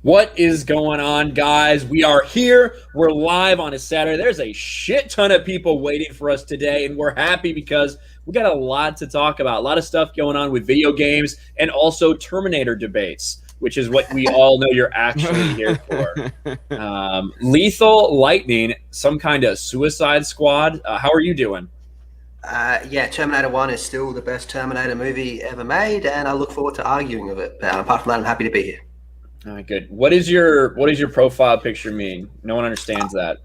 What is going on, guys? We are here. We're live on a Saturday. There's a shit ton of people waiting for us today, and we're happy because we got a lot to talk about. A lot of stuff going on with video games and also Terminator debates, which is what we all know you're actually here for. Lethal Lightning, some kind of Suicide Squad. How are you doing? Yeah, Terminator 1 is still the best Terminator movie ever made, and I look forward to arguing of it. But apart from that, I'm happy to be here. All right, good. What does your profile picture mean? No one understands that.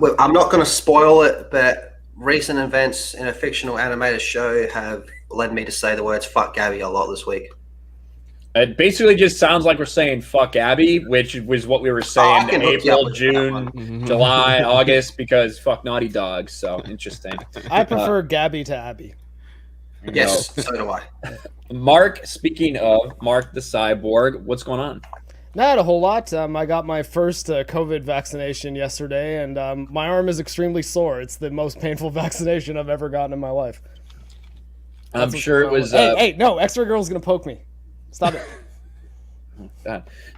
Well, I'm not going to spoil it, but recent events in a fictional animated show have led me to say the words "fuck Gabby" a lot this week. It basically just sounds like we're saying "fuck Abby," which was what we were saying April, June, July, August, because fuck Naughty Dog. So interesting. I prefer Gabby to Abby. Yes, so do I. Mark, speaking of Mark the Cyborg, what's going on? Not a whole lot. I got my first COVID vaccination yesterday, and my arm is extremely sore. It's the most painful vaccination I've ever gotten in my life. I'm sure it was. Hey, no, X-Ray Girl's gonna poke me. Stop it.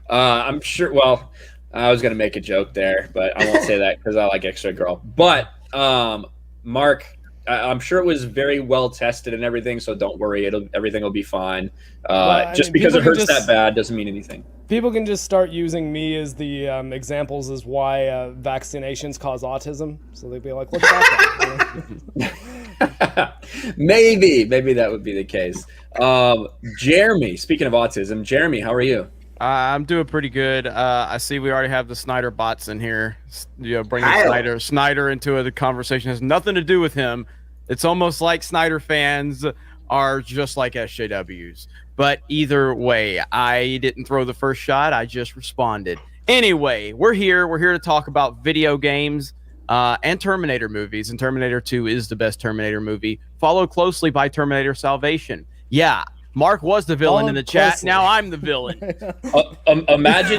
I'm sure. Well, I was gonna make a joke there, but I won't say that because I like X-Ray Girl. But Mark, I'm sure it was very well tested and everything, so don't worry. Everything will be fine. Just because it hurts that bad doesn't mean anything. People can just start using me as the examples as why vaccinations cause autism. So they'd be like, "What's that?" Maybe that would be the case. Jeremy, speaking of autism, Jeremy, how are you? I'm doing pretty good. I see we already have the Snyder bots in here. Bringing Snyder into the conversation has nothing to do with him. It's almost like Snyder fans are just like SJWs. But either way, I didn't throw the first shot. I just responded. Anyway, we're here. We're here to talk about video games and Terminator movies. And Terminator 2 is the best Terminator movie, followed closely by Terminator Salvation. Yeah. Mark was the villain in the chat. Now I'm the villain. Imagine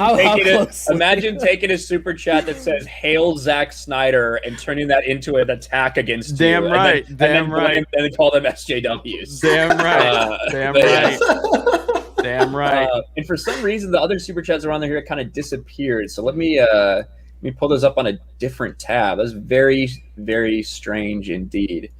taking a super chat that says "Hail Zack Snyder" and turning that into an attack against Damn you. Right. And then call them SJWs. Damn right. Damn right. Damn right. And for some reason, the other super chats around here kind of disappeared. So let me pull those up on a different tab. That's very, very strange indeed,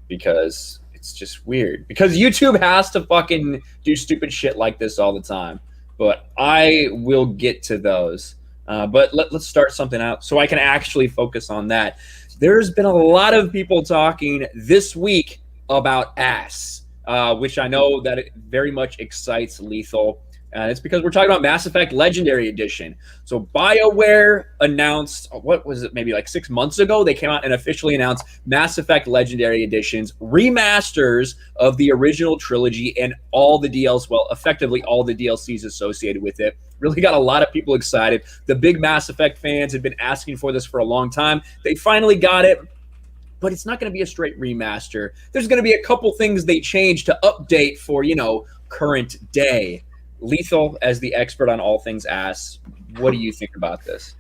because it's just weird because YouTube has to fucking do stupid shit like this all the time. But I will get to those. But let's start something out so I can actually focus on that. There's been a lot of people talking this week about ass, which I know that it very much excites Lethal. And it's because we're talking about Mass Effect Legendary Edition. So BioWare announced, what was it, maybe like 6 months ago, they came out and officially announced Mass Effect Legendary Editions, remasters of the original trilogy and all the DLC, well, effectively all the DLCs associated with it. Really got a lot of people excited. The big Mass Effect fans have been asking for this for a long time. They finally got it. But it's not going to be a straight remaster. There's going to be a couple things they change to update for, current day. Lethal, as the expert on all things ass, what do you think about this?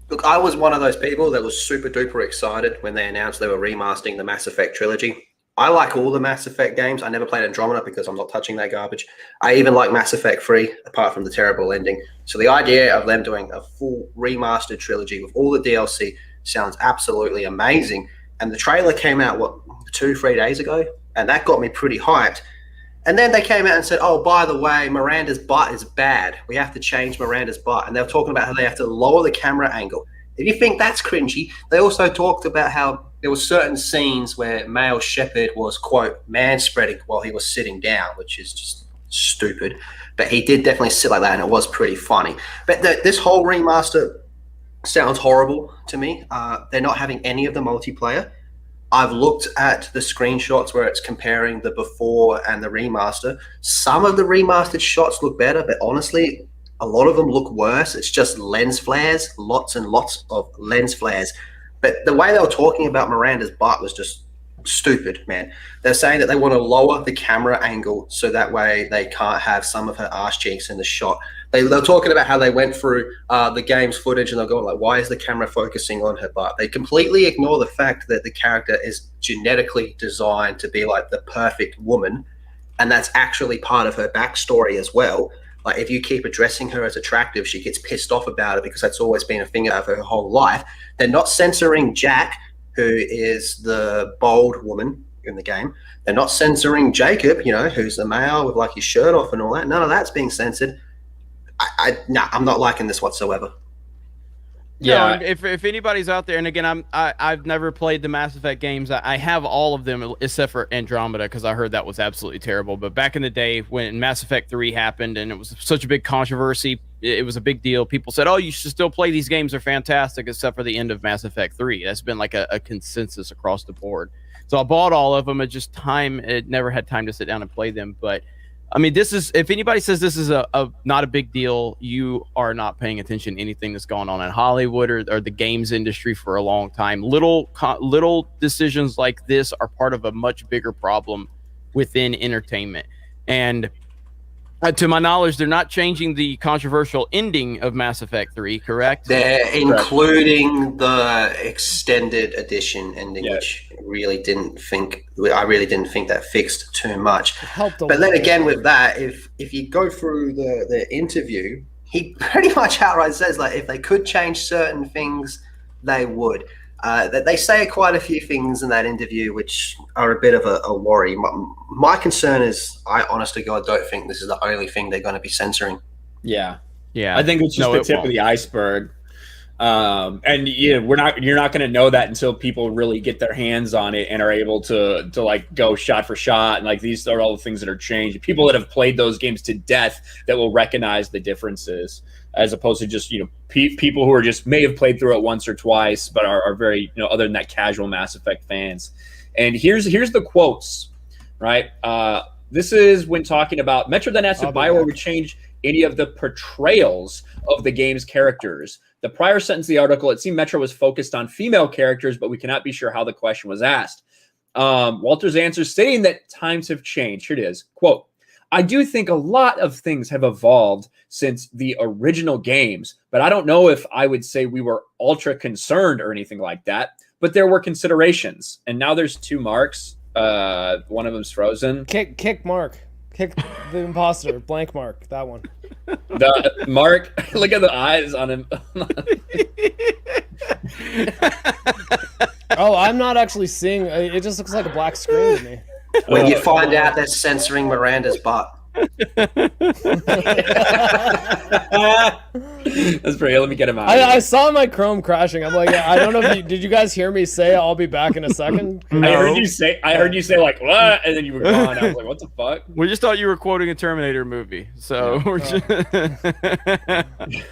Look, I was one of those people that was super duper excited when they announced they were remastering the Mass Effect trilogy. I like all the Mass Effect games. I never played Andromeda because I'm not touching that garbage. I even like Mass Effect 3, apart from the terrible ending. So the idea of them doing a full remastered trilogy with all the DLC sounds absolutely amazing. And the trailer came out, 2-3 days ago? And that got me pretty hyped. And then they came out and said, oh, by the way, Miranda's butt is bad. We have to change Miranda's butt. And they were talking about how they have to lower the camera angle. If you think that's cringy, they also talked about how there were certain scenes where male Shepard was, quote, man-spreading while he was sitting down, which is just stupid. But he did definitely sit like that, and it was pretty funny. But this whole remaster sounds horrible to me. They're not having any of the multiplayer. I've looked at the screenshots where it's comparing the before and the remaster. Some of the remastered shots look better, but honestly, a lot of them look worse. It's just lens flares, lots and lots of lens flares. But the way they were talking about Miranda's butt was just stupid, man. They're saying that they want to lower the camera angle so that way they can't have some of her ass cheeks in the shot. They're talking about how they went through the game's footage and they're going like, why is the camera focusing on her butt? They completely ignore the fact that the character is genetically designed to be like the perfect woman. And that's actually part of her backstory as well. Like, if you keep addressing her as attractive, she gets pissed off about it because that's always been a thing of her whole life. They're not censoring Jack, who is the bold woman in the game. They're not censoring Jacob, who's the male with like his shirt off and all that. None of that's being censored. I'm not liking this whatsoever. Yeah, no, if anybody's out there, and again, I've never played the Mass Effect games. I have all of them except for Andromeda because I heard that was absolutely terrible. But back in the day when Mass Effect 3 happened and it was such a big controversy, it was a big deal. People said, "Oh, you should still play these games; they're fantastic," except for the end of Mass Effect 3. That's been like a consensus across the board. So I bought all of them. It never had time to sit down and play them, but. I mean, if anybody says this is a not a big deal, you are not paying attention to anything that's going on in Hollywood or the games industry for a long time. Little decisions like this are part of a much bigger problem within entertainment. And to my knowledge, they're not changing the controversial ending of Mass Effect 3, correct? They're including the extended edition ending, which I really didn't think that fixed too much. But then again, with that, if you go through the interview, he pretty much outright says, like, if they could change certain things, they would. They say quite a few things in that interview which are a bit of a worry. My concern is, I honest to God don't think this is the only thing they're going to be censoring. Yeah. I think it's just the tip of the iceberg. And you're not going to know that until people really get their hands on it and are able to like go shot for shot. And like, these are all the things that are changed. People that have played those games to death that will recognize the differences, as opposed to just, people who are just may have played through it once or twice, but are very, other than that, casual Mass Effect fans. And here's the quotes, right? This is when talking about Metro then asked if BioWare would change any of the portrayals of the game's characters. The prior sentence of the article, it seemed Metro was focused on female characters, but we cannot be sure how the question was asked. Walter's answer stating that times have changed. Here it is. Quote, I do think a lot of things have evolved since the original games, but I don't know if I would say we were ultra concerned or anything like that, but there were considerations. And now there's two marks. One of them's frozen. Kick Mark. Kick the imposter. Blank Mark. That one. The Mark, look at the eyes on him. Oh, I'm not actually seeing. It just looks like a black screen to me. When you find out they're censoring Miranda's butt. That's pretty. Let me get him out. I saw my Chrome crashing. I'm like, I don't know if did you guys hear me say I'll be back in a second? No. I heard you say like what, and then you were gone. I was like, what the fuck? We just thought you were quoting a Terminator movie. So we're just...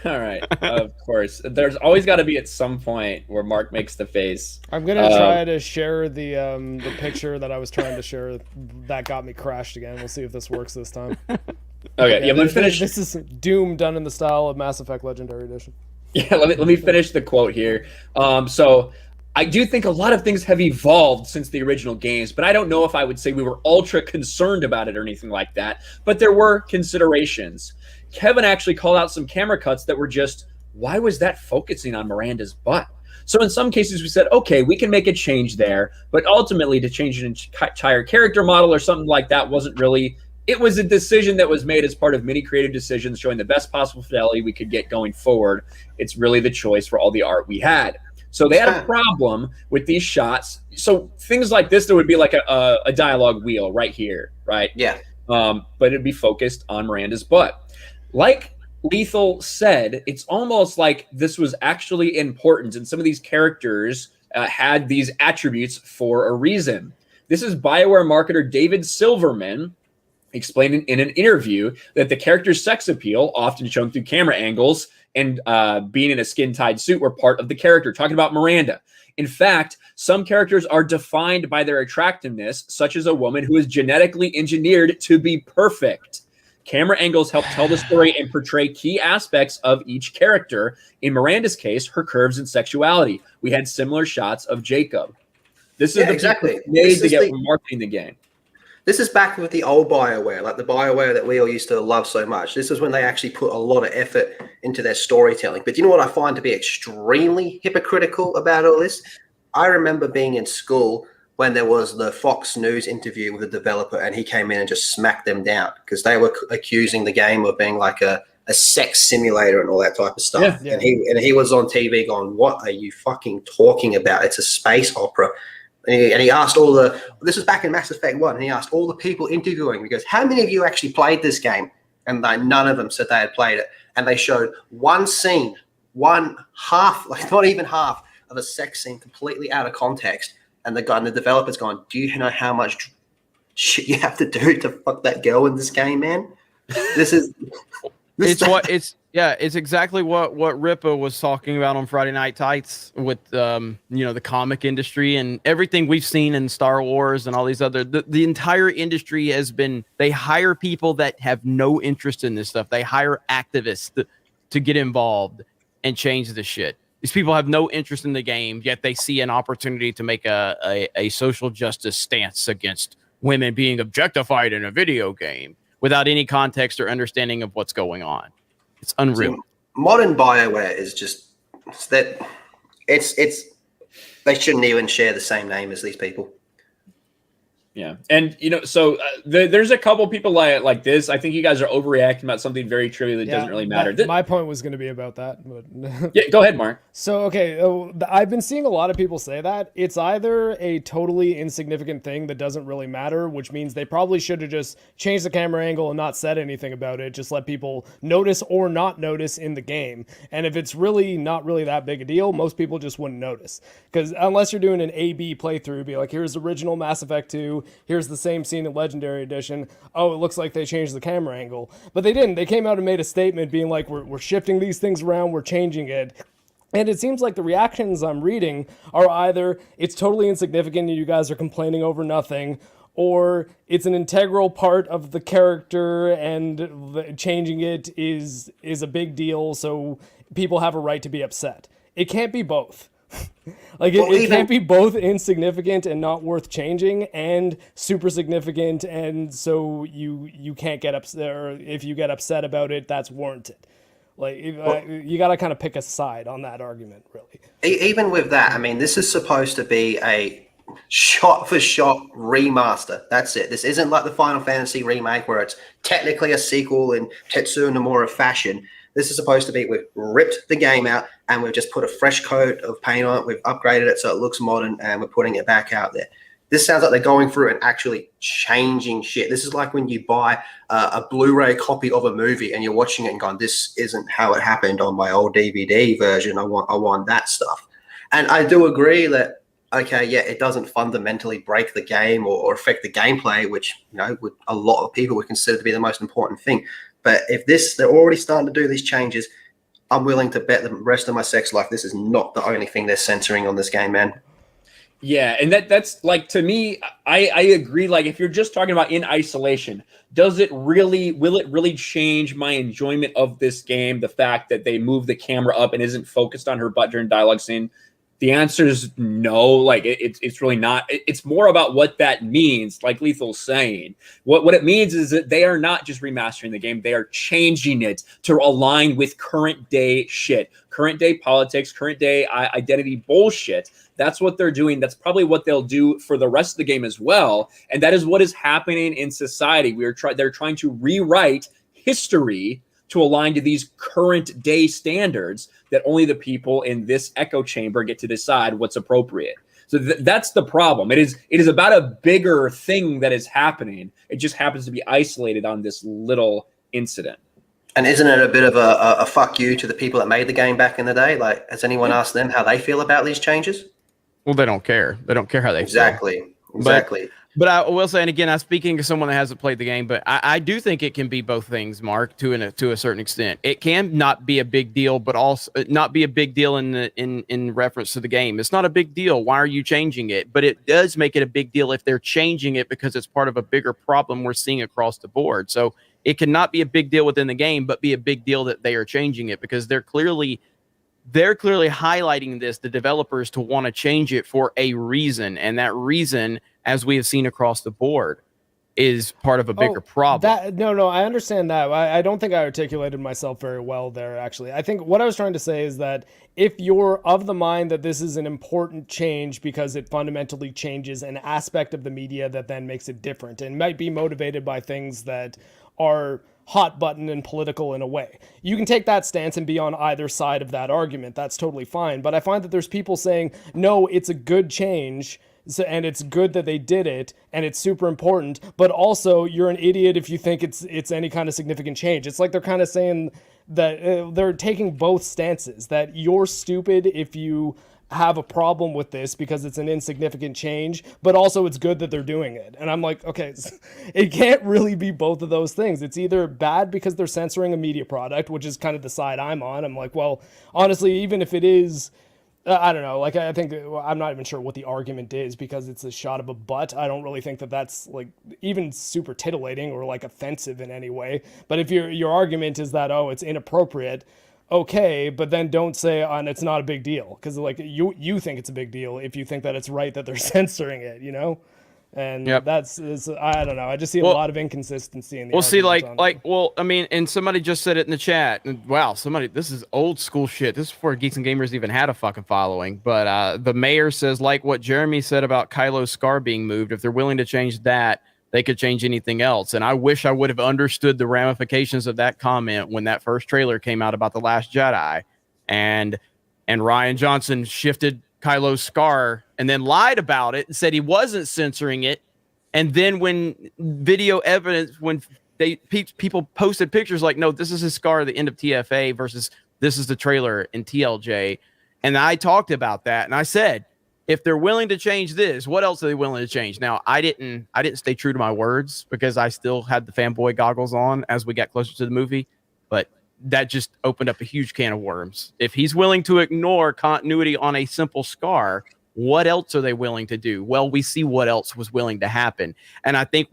All right. Of course, there's always got to be at some point where Mark makes the face. I'm gonna try to share the picture that I was trying to share. That got me crashed again. We'll see if this works this time. Okay, yeah, let me finish. This is Doom done in the style of Mass Effect Legendary Edition. Yeah, let me finish the quote here. So I do think a lot of things have evolved since the original games, but I don't know if I would say we were ultra concerned about it or anything like that. But there were considerations. Kevin actually called out some camera cuts that were just, why was that focusing on Miranda's butt? So in some cases we said, okay, we can make a change there, but ultimately to change an entire character model or something like that wasn't really. It was a decision that was made as part of many creative decisions showing the best possible fidelity we could get going forward. It's really the choice for all the art we had. So they had a problem with these shots. So things like this, there would be like a dialogue wheel right here, right? Yeah. But it'd be focused on Miranda's butt. Like Lethal said, it's almost like this was actually important, and some of these characters had these attributes for a reason. This is BioWare marketer David Silverman explained in an interview that the character's sex appeal, often shown through camera angles, and being in a skin-tied suit were part of the character, talking about Miranda. In fact, some characters are defined by their attractiveness, such as a woman who is genetically engineered to be perfect. Camera angles help tell the story and portray key aspects of each character. In Miranda's case, her curves and sexuality. We had similar shots of Jacob. This is exactly made to get marketing the game. This is back with the old BioWare, like the BioWare that we all used to love so much. This is when they actually put a lot of effort into their storytelling. But you know what I find to be extremely hypocritical about all this? I remember being in school when there was the Fox News interview with the developer, and he came in and just smacked them down because they were accusing the game of being like a sex simulator and all that type of stuff. Yeah. And he was on TV going, "What are you fucking talking about? It's a space opera." And he asked this was back in Mass Effect 1, and he asked all the people interviewing, he goes, "How many of you actually played this game?" And none of them said they had played it. And they showed one scene, one half, like not even half of a sex scene completely out of context. And the developer's going, "Do you know how much shit you have to do to fuck that girl in this game, man?" It's exactly what Ripa was talking about on Friday Night Tights with the comic industry and everything we've seen in Star Wars and all these other the entire industry has been, they hire people that have no interest in this stuff. They hire activists to get involved and change the shit. These people have no interest in the game, yet they see an opportunity to make a social justice stance against women being objectified in a video game without any context or understanding of what's going on. It's unreal. Modern BioWare is just that. It's they shouldn't even share the same name as these people. Yeah, and so there's a couple people like this. I think you guys are overreacting about something very trivial that doesn't really matter. My point was going to be about that. But yeah, go ahead, Mark. So, okay, I've been seeing a lot of people say that it's either a totally insignificant thing that doesn't really matter, which means they probably should have just changed the camera angle and not said anything about it, just let people notice or not notice in the game. And if it's really not really that big a deal, most people just wouldn't notice. Because unless you're doing an A/B playthrough, be like, here's original Mass Effect 2, here's the same scene in Legendary Edition. Oh, it looks like they changed the camera angle. But they didn't. They came out and made a statement being like, we're shifting these things around, we're changing it. And it seems like the reactions I'm reading are either it's totally insignificant and you guys are complaining over nothing, or it's an integral part of the character and changing it is a big deal, so people have a right to be upset. It can't be both. It can't be both insignificant and not worth changing and super significant, and so you can't get upset, or if you get upset about it, that's warranted. You got to kind of pick a side on that argument, really. Even with that, I mean, this is supposed to be a shot-for-shot remaster. That's it. This isn't like the Final Fantasy remake where it's technically a sequel in Tetsuya Nomura fashion. This is supposed to be, we've ripped the game out and we've just put a fresh coat of paint on it. We've upgraded it so it looks modern and we're putting it back out there. This sounds like they're going through and actually changing shit. This is like when you buy a Blu-ray copy of a movie and you're watching it and going, "This isn't how it happened on my old DVD version. I want that stuff." And I do agree that, okay, yeah, it doesn't fundamentally break the game or affect the gameplay, which with a lot of people would consider to be the most important thing. But if they're already starting to do these changes, I'm willing to bet the rest of my sex life this is not the only thing they're censoring on this game, man. Yeah, and that's like, to me, I agree. Like, if you're just talking about in isolation, will it really change my enjoyment of this game? The fact that they move the camera up and isn't focused on her butt during dialogue scene? The answer is no. Like, it's really not. It's more about what that means. Like Lethal's saying, what it means is that they are not just remastering the game; they are changing it to align with current day shit, current day politics, current day identity bullshit. That's what they're doing. That's probably what they'll do for the rest of the game as well. And that is what is happening in society. They're trying to rewrite history to align to these current day standards that only the people in this echo chamber get to decide what's appropriate. So that's the problem. It is about a bigger thing that is happening. It just happens to be isolated on this little incident. And isn't it a bit of a fuck you to the people that made the game back in the day? Like, has anyone asked them how they feel about these changes? Well, they don't care. They don't care how they feel. Exactly. But I will say, and again, I'm speaking to someone that hasn't played the game, but I do think it can be both things, Mark, to a certain extent. It can not be a big deal, but also not be a big deal in reference to the game. It's not a big deal. Why are you changing it? But it does make it a big deal if they're changing it because it's part of a bigger problem we're seeing across the board. So it cannot be a big deal within the game, but be a big deal that they are changing it because they're clearly highlighting this, the developers, to want to change it for a reason. And that reason, as we have seen across the board, is part of a bigger problem. No, I understand that. I don't think I articulated myself very well there, actually. I think what I was trying to say is that if you're of the mind that this is an important change because it fundamentally changes an aspect of the media that then makes it different and might be motivated by things that are hot button and political in a way, you can take that stance and be on either side of that argument. That's totally fine. But I find that there's people saying, no, it's a good change, and it's good that they did it, and it's super important, but also you're an idiot if you think it's any kind of significant change. It's like they're kind of saying that they're taking both stances, that you're stupid if you have a problem with this because it's an insignificant change, but also it's good that they're doing it. And I'm like, okay, it can't really be both of those things. It's either bad because they're censoring a media product, which is kind of the side I'm on. I'm like, well, honestly, even if it is, I don't know, like, I think, I'm not even sure what the argument is because it's a shot of a butt. I don't really think that that's like even super titillating or like offensive in any way. But if your argument is that, oh, it's inappropriate, okay, but then don't say it's not a big deal, because like you think it's a big deal if you think that it's right that they're censoring it, you know. And that's I don't know. I just see a lot of inconsistency in the. Well, see, I mean, and somebody just said it in the chat. And wow, this is old school shit. This is before Geeks and Gamers even had a fucking following. But the mayor says, like what Jeremy said about Kylo's scar being moved. If they're willing to change that, they could change anything else. And I wish I would have understood the ramifications of that comment when that first trailer came out about The Last Jedi, and Rian Johnson shifted Kylo's scar and then lied about it and said he wasn't censoring it. And then when video evidence, when people posted pictures like, no, this is his scar at the end of TFA versus this is the trailer in TLJ. And I talked about that. And I said, if they're willing to change this, what else are they willing to change? Now, I didn't stay true to my words because I still had the fanboy goggles on as we got closer to the movie, but that just opened up a huge can of worms. If he's willing to ignore continuity on a simple scar, what else are they willing to do? Well, we see what else was willing to happen. And I think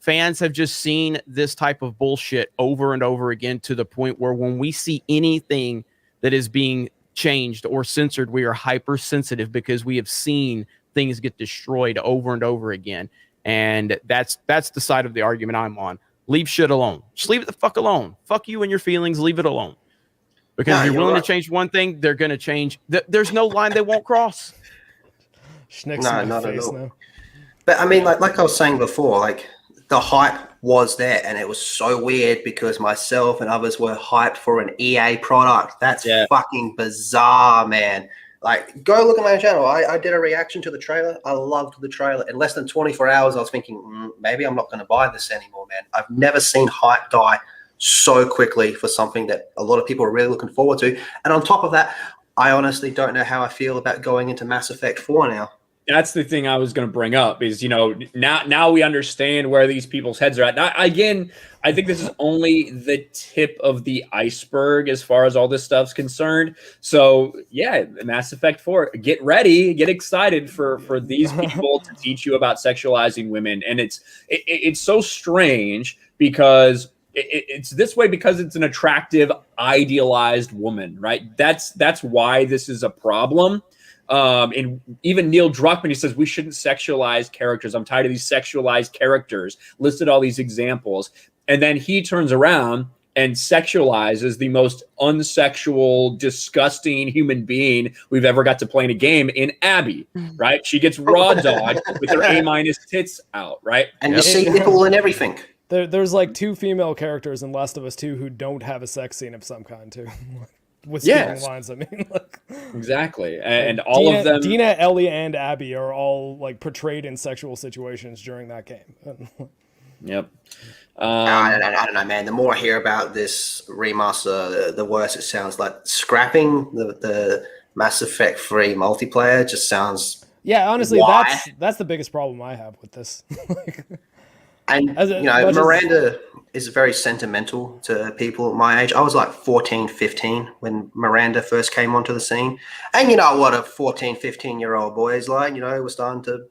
fans have just seen this type of bullshit over and over again to the point where when we see anything that is being changed or censored, we are hypersensitive because we have seen things get destroyed over and over again. And that's the side of the argument I'm on. Leave shit alone. Just leave it the fuck alone. Fuck you and your feelings. Leave it alone. Because if you're willing to change one thing, they're going to change. There's no line they won't cross. Schnick's in my face now. But I mean, like I was saying before, like the hype was there, and it was so weird because myself and others were hyped for an EA product. That's fucking bizarre, man. Like, go look at my channel. I did a reaction to the trailer. I loved the trailer. In less than 24 hours, I was thinking, maybe I'm not going to buy this anymore, man. I've never seen hype die so quickly for something that a lot of people are really looking forward to. And on top of that, I honestly don't know how I feel about going into Mass Effect 4 now. That's the thing I was going to bring up is, now we understand where these people's heads are at. Now, again, I think this is only the tip of the iceberg as far as all this stuff's concerned. So, yeah, Mass Effect 4, get ready, get excited for these people to teach you about sexualizing women. And it's so strange because it's this way because it's an attractive, idealized woman, right? That's why this is a problem. And even Neil Druckmann, he says we shouldn't sexualize characters. I'm tired of these sexualized characters. Listed all these examples, and then he turns around and sexualizes the most unsexual, disgusting human being we've ever got to play in a game in Abby. Right? She gets raw dogged with her A- tits out. Right? And you see nipple and everything. There's like 2 female characters in Last of Us 2 who don't have a sex scene of some kind too. With speaking lines, I mean, like, exactly, and all of them, Dina, Ellie, and Abby are all like portrayed in sexual situations during that game. Yep. I don't know, man. The more I hear about this remaster, the worse it sounds. Like scrapping the Mass Effect 3 multiplayer just sounds. Yeah, honestly, that's the biggest problem I have with this. And, Miranda is very sentimental to people my age. I was like 14, 15 when Miranda first came onto the scene. And you know what a 14, 15-year-old boy is like, we're starting to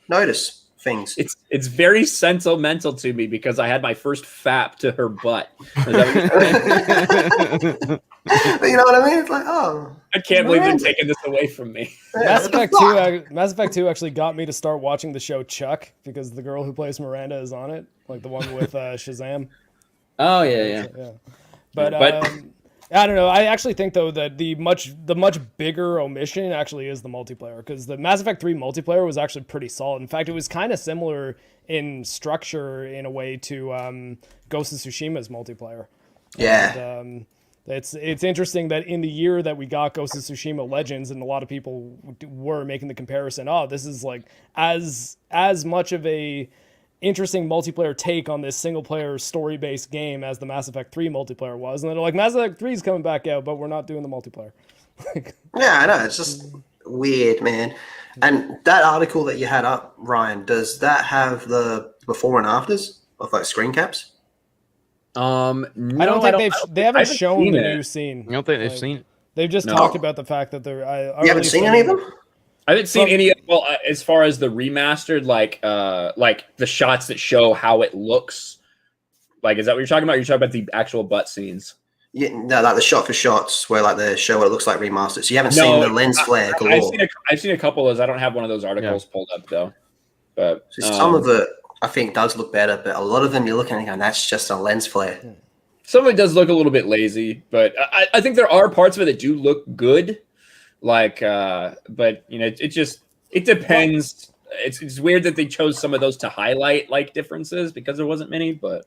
notice things. It's very sentimental to me because I had my first fap to her butt. Is that what you're saying? But you know what I mean? It's like, oh, I can't believe they're taking this away from me. Mass Effect 2 actually got me to start watching the show Chuck because the girl who plays Miranda is on it, like the one with Shazam. Oh yeah. But I don't know. I actually think though that the much bigger omission actually is the multiplayer, because the Mass Effect 3 multiplayer was actually pretty solid. In fact, it was kind of similar in structure in a way to Ghost of Tsushima's multiplayer. Yeah. And, it's interesting that in the year that we got Ghost of Tsushima Legends, and a lot of people were making the comparison, oh, this is like as much of a interesting multiplayer take on this single player story based game as the Mass Effect 3 multiplayer was. And then they're like, Mass Effect 3 is coming back out, but we're not doing the multiplayer. Yeah, I know. It's just weird, man. And that article that you had up, Ryan, does that have the before and afters of like screen caps? No, I don't think they haven't shown the new scene. I don't think they've seen it. They've just talked about the fact that they're. You haven't seen any of them? I haven't seen any. Well, as far as the remastered, like the shots that show how it looks. Like, is that what you're talking about? Or you're talking about the actual butt scenes? Yeah, no, like the shot for shots where like they show what it looks like remastered. So you haven't seen the lens flare galore. I've seen a couple of those. I don't have one of those articles pulled up though. But some of it I think does look better, but a lot of them you're looking at and going, that's just a lens flare. Some of it does look a little bit lazy, but I think there are parts of it that do look good. Like, but you know, it depends. It's weird that they chose some of those to highlight like differences because there wasn't many, but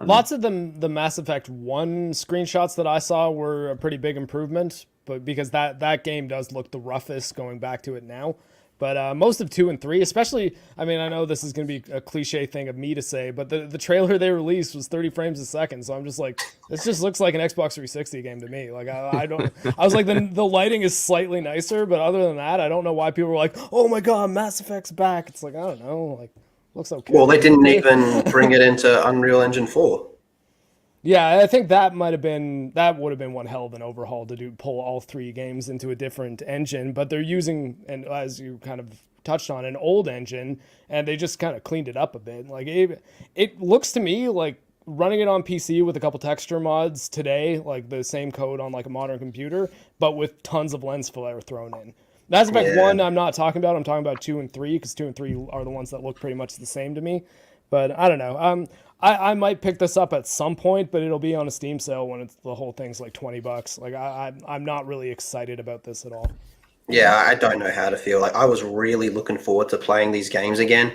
lots of them. The Mass Effect 1 screenshots that I saw were a pretty big improvement, but because that game does look the roughest going back to it now. But most of 2 and 3, especially, I mean, I know this is going to be a cliche thing of me to say, but the trailer they released was 30 frames a second. So I'm just like, this just looks like an Xbox 360 game to me. Like, I was like, the lighting is slightly nicer, but other than that, I don't know why people were like, oh my God, Mass Effect's back. It's like, I don't know, like, looks okay. Well, they didn't even bring it into Unreal Engine 4. Yeah, I think that would have been one hell of an overhaul to pull all 3 games into a different engine, but they're using, and as you kind of touched on, an old engine, and they just kind of cleaned it up a bit. Like it looks to me like running it on PC with a couple texture mods today, like the same code on like a modern computer, but with tons of lens flare thrown in. Mass Effect 1 I'm not talking about. I'm talking about 2 and 3, because 2 and 3 are the ones that look pretty much the same to me. But I don't know. I might pick this up at some point, but it'll be on a Steam sale when the whole thing's like $20. Like I'm not really excited about this at all. Yeah, I don't know how to feel. Like I was really looking forward to playing these games again.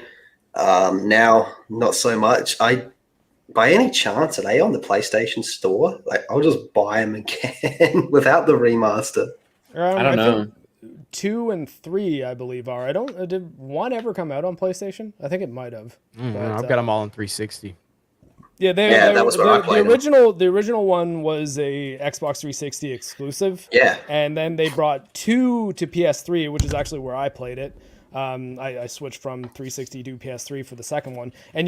Now, not so much. By any chance, are they on the PlayStation Store? Like I'll just buy them again without the remaster. I don't know. 2 and 3, I believe, are. Did 1 ever come out on PlayStation? I think it might have. I've got them all on 360. Yeah, that was where I played the original one was a Xbox 360 exclusive. Yeah. And then they brought 2 to PS3, which is actually where I played it. I switched from 360 to PS3 for the second one. And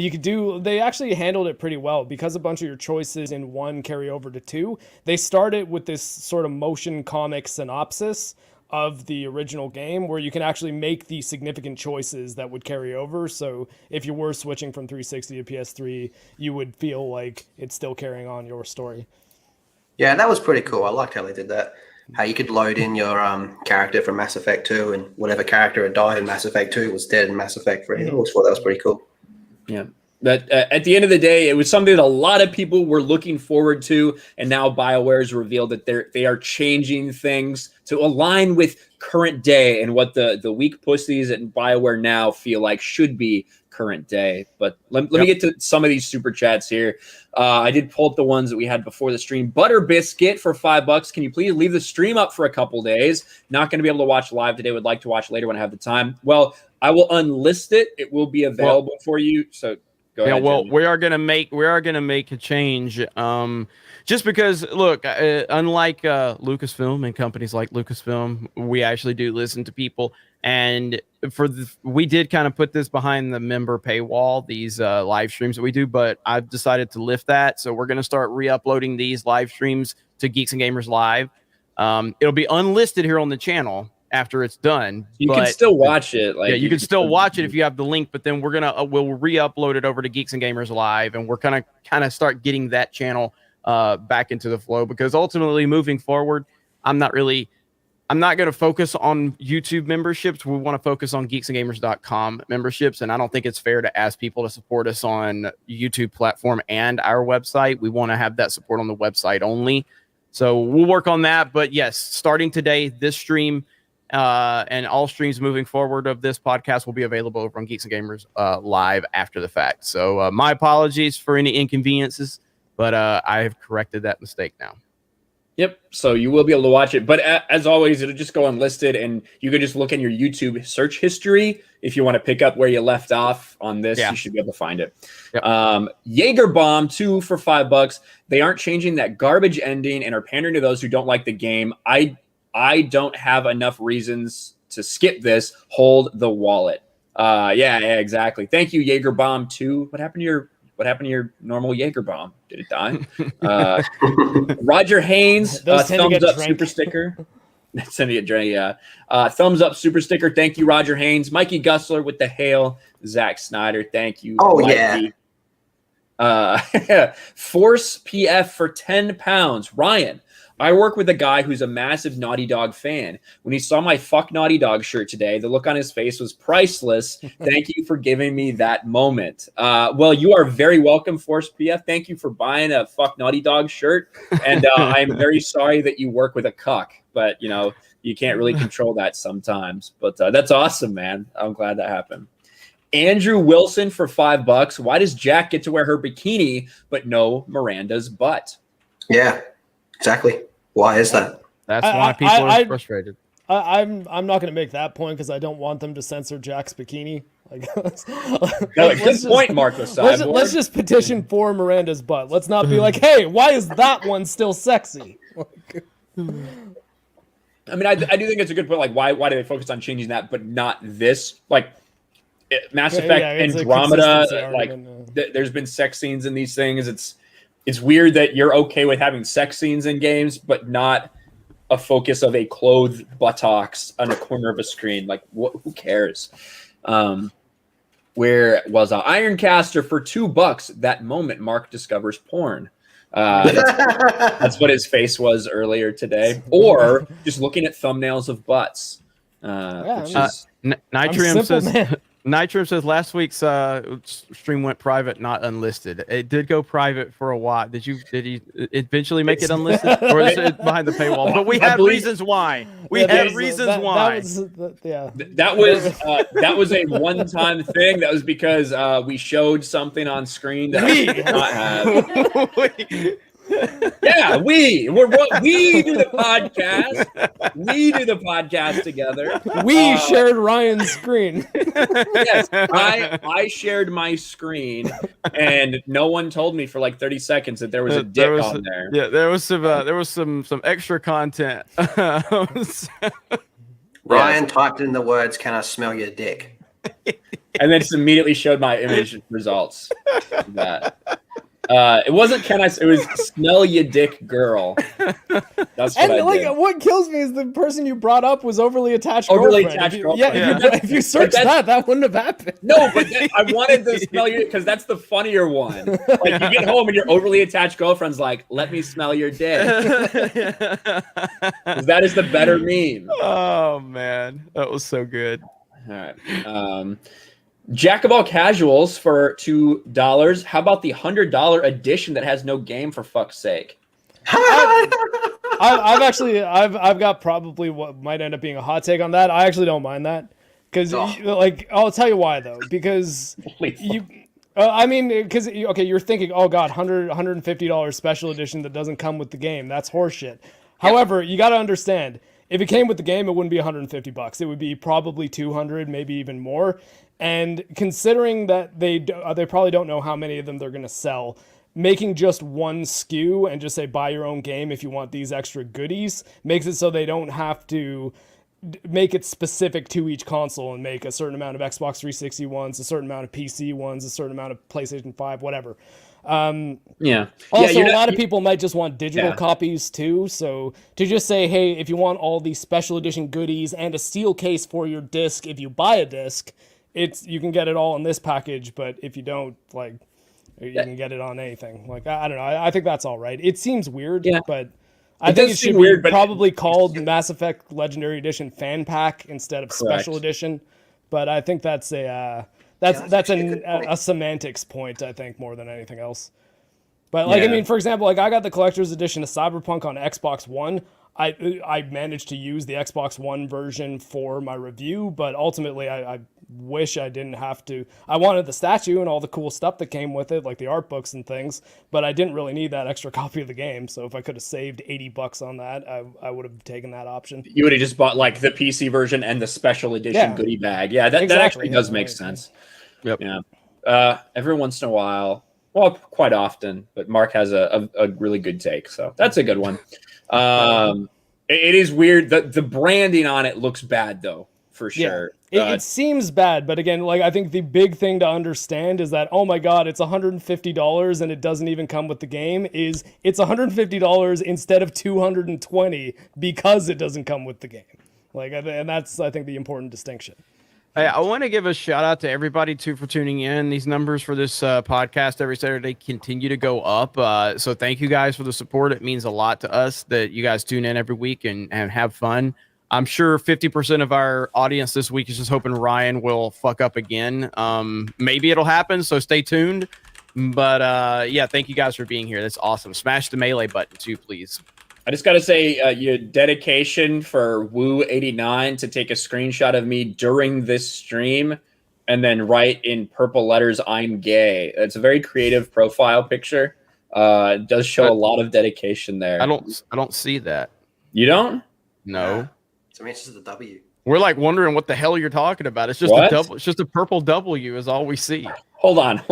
they actually handled it pretty well because a bunch of your choices in 1 carry over to 2. They started with this sort of motion comic synopsis of the original game where you can actually make the significant choices that would carry over. So if you were switching from 360 to PS3, you would feel like it's still carrying on your story. Yeah, that was pretty cool. I liked how they did that. How you could load in your character from Mass Effect 2 and whatever character had died in Mass Effect 2 was dead in Mass Effect 3. I always thought that was pretty cool. Yeah. But at the end of the day, it was something that a lot of people were looking forward to, and now BioWare has revealed that they are changing things to align with current day and what the weak pussies at BioWare now feel like should be current day. But let me get to some of these super chats here. I did pull up the ones that we had before the stream. Butter Biscuit for $5. Can you please leave the stream up for a couple days? Not going to be able to watch live today. Would like to watch later when I have the time. Well, I will unlist it. It will be available for you. So. Yeah, well, Jim. we are gonna make a change. Just because, look, unlike Lucasfilm and companies like Lucasfilm, we actually do listen to people, and we did kind of put this behind the member paywall, these live streams that we do. But I've decided to lift that, so we're gonna start re-uploading these live streams to Geeks and Gamers Live. It'll be unlisted here on the channel after it's done. You can still watch it. Like, yeah, you can still watch it if you have the link, but then we'll re-upload it over to Geeks and Gamers Live, and we're gonna kind of start getting that channel back into the flow, because ultimately moving forward, I'm not going to focus on YouTube memberships. We want to focus on geeksandgamers.com memberships, and I don't think it's fair to ask people to support us on YouTube platform and our website. We want to have that support on the website only. So we'll work on that. But yes, starting today, this stream and all streams moving forward of this podcast will be available over on Geeks and Gamers Live after the fact. So my apologies for any inconveniences, but I have corrected that mistake now. Yep. So you will be able to watch it. But as always, it'll just go unlisted, and you can just look in your YouTube search history. If you want to pick up where you left off on this, you should be able to find it. Yep. Jaeger Bomb 2 for $5. They aren't changing that garbage ending and are pandering to those who don't like the game. I don't have enough reasons to skip this. Hold the wallet. Yeah, exactly. Thank you, Jaeger Bomb 2. What happened to your normal Jaeger Bomb? Did it die? Roger Haynes, thumbs up super sticker. Sending it, Dre. Yeah. Thumbs up super sticker. Thank you, Roger Haynes. Mikey Gussler with the hail. Zack Snyder. Thank you. Oh, Mikey. Force PF for £10. Ryan, I work with a guy who's a massive Naughty Dog fan. When he saw my Fuck Naughty Dog shirt today, the look on his face was priceless. Thank you for giving me that moment. Well, you are very welcome, Force PF. Thank you for buying a Fuck Naughty Dog shirt. And I'm very sorry that you work with a cuck, but you can't really control that sometimes. But that's awesome, man. I'm glad that happened. Andrew Wilson for $5. Why does Jack get to wear her bikini, but no Miranda's butt? Yeah. Exactly. Why is that? That's why people are frustrated. I'm not going to make that point because I don't want them to censor Jack's bikini. Good point, Marcus. Let's just petition for Miranda's butt. Let's not be like, hey, why is that one still sexy? I mean, I do think it's a good point. Like, why do they focus on changing that, but not this? Like, Mass Effect Andromeda. There's been sex scenes in these things. It's weird that you're okay with having sex scenes in games, but not a focus of a clothed buttocks on a corner of a screen. Like, who cares? Where was Ironcaster for $2? That moment Mark discovers porn. That's what his face was earlier today. Or just looking at thumbnails of butts. Nitrium says... Nitro says last week's stream went private, not unlisted. It did go private for a while. Did he eventually make it unlisted, or is it behind the paywall? But we have reasons why. That was a one-time thing. That was because we showed something on screen that we did not have. Yeah, we do the podcast. We do the podcast together. We shared Ryan's screen. Yes, I shared my screen, and no one told me for like 30 seconds that there was a dick on there. Yeah, there was some extra content. Ryan typed in the words, "Can I smell your dick?" And then just immediately showed my image results. That. It wasn't it was smell ya dick girl. That's what I did. What kills me is the person you brought up was overly attached girlfriend. If you searched that wouldn't have happened. No, but I wanted to smell you because that's the funnier one. Like, you get home and your overly attached girlfriend's like, "Let me smell your dick." That is the better meme. Oh man, that was so good. All right. Jack of all casuals for $2. How about the $100 edition that has no game, for fuck's sake? I've got probably what might end up being a hot take on that. I actually don't mind that because I'll tell you why though, because you're thinking, oh god, $150 special edition that doesn't come with the game. That's horseshit. However, you got to understand, if it came with the game, it wouldn't be $150. It would be probably $200, maybe even more. And considering that they probably don't know how many of them they're going to sell, making just one SKU and just say buy your own game if you want these extra goodies makes it so they don't have to make it specific to each console and make a certain amount of Xbox 360 ones, a certain amount of PC ones, a certain amount of PlayStation 5, whatever. Yeah. Also, Yeah, a lot of people might just want digital Yeah. copies too. So to just say, hey, if you want all these special edition goodies and a steel case for your disc, if you buy a disc, you can get it all in this package. But if you don't, like, you can get it on anything. Like, I don't know. I think that's all right. It seems weird, Yeah. but I It think does it seem should weird, be but probably called Mass Effect Legendary Edition Fan Pack instead of Correct. Special Edition. But I think that's that's that's actually a good point. a semantics point. I think more than anything else. But like, I mean, for example, like I got the collector's edition of Cyberpunk on Xbox One. I managed to use the Xbox One version for my review, but ultimately I wish I didn't have to. I wanted the statue and all the cool stuff that came with it, like the art books and things, but I didn't really need that extra copy of the game. So if I could have saved $80 on that, I would have taken that option. You would have just bought like the PC version and the special edition goodie bag. Yeah, that actually does make sense. Yep. Yeah. Every once in a while, well, quite often, but Mark has a really good take, so that's a good one. It is weird that the branding on it looks bad, though, for sure. It seems bad, but again, like I think the big thing to understand is that, oh my God, it's $150 and it doesn't even come with the game. It's $150 instead of $220 because it doesn't come with the game. Like, and that's, I think, the important distinction. Hey, I want to give a shout out to everybody too for tuning in. These numbers for this podcast every Saturday continue to go up. So thank you guys for the support. It means a lot to us that you guys tune in every week and have fun. I'm sure 50% of our audience this week is just hoping Ryan will fuck up again. Maybe it'll happen, so stay tuned. But yeah, thank you guys for being here. That's awesome. Smash the melee button too, please. I just got to say, your dedication for Woo89 to take a screenshot of me during this stream and then write in purple letters, "I'm gay." It's a very creative profile picture. It does show a lot of dedication there. I don't see that. You don't? No. So I mean, it's just the W. We're like wondering what the hell you're talking about. It's just What? a double. It's just a purple W is all we see. Hold on.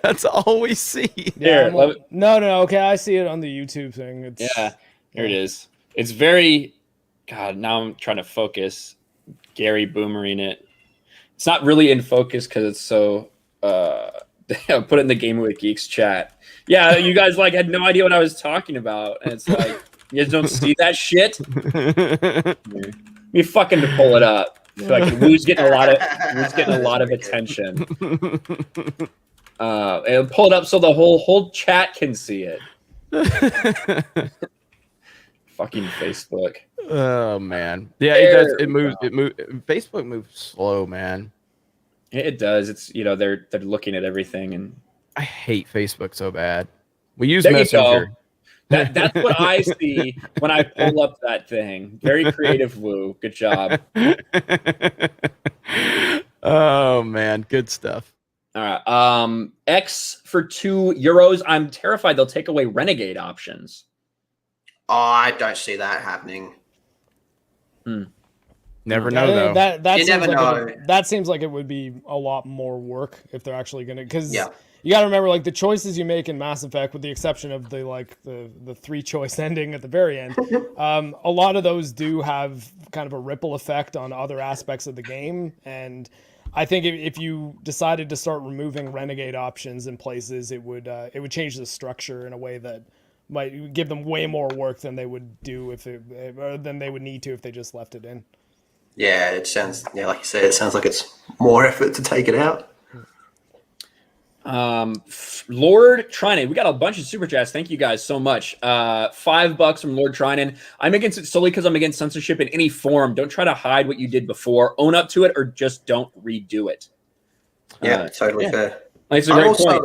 That's all we see. Here, No. Okay, I see it on the YouTube thing. Yeah, here it is. It's very. God, now I'm trying to focus. Gary boomering it. It's not really in focus because it's so. I put it in the Gaming with Geeks chat. Yeah, you guys like had no idea what I was talking about, and it's like you guys don't see that shit. Me fucking to pull it up. Like Woo's getting a lot of attention. And pull it up so the whole chat can see it. Fucking Facebook. Oh man, yeah, it does. It moves. Facebook moves slow, man. It does. It's they're looking at everything, and I hate Facebook so bad. We use there Messenger. That's what I see when I pull up that thing. Very creative, Woo. Good job. Oh man, good stuff. All right. X for €2. I'm terrified they'll take away Renegade options. Oh, I don't see that happening. Never know though. That You seems never know. That seems like it would be a lot more work if they're actually gonna. Because Yeah. you got to remember, like the choices you make in Mass Effect, with the exception of the 3-choice ending at the very end, a lot of those do have kind of a ripple effect on other aspects of the game. And I think if you decided to start removing Renegade options in places, it would change the structure in a way that might give them way more work than they would do than they would need to if they just left it in. Yeah, it sounds. Yeah, like you said, it sounds like it's more effort to take it out. Lord Trinan, we got a bunch of super chats. Thank you guys so much. $5 from Lord Trinan. I'm against it solely because I'm against censorship in any form. Don't try to hide what you did before. Own up to it, or just don't redo it. Yeah, totally fair. It's a great point.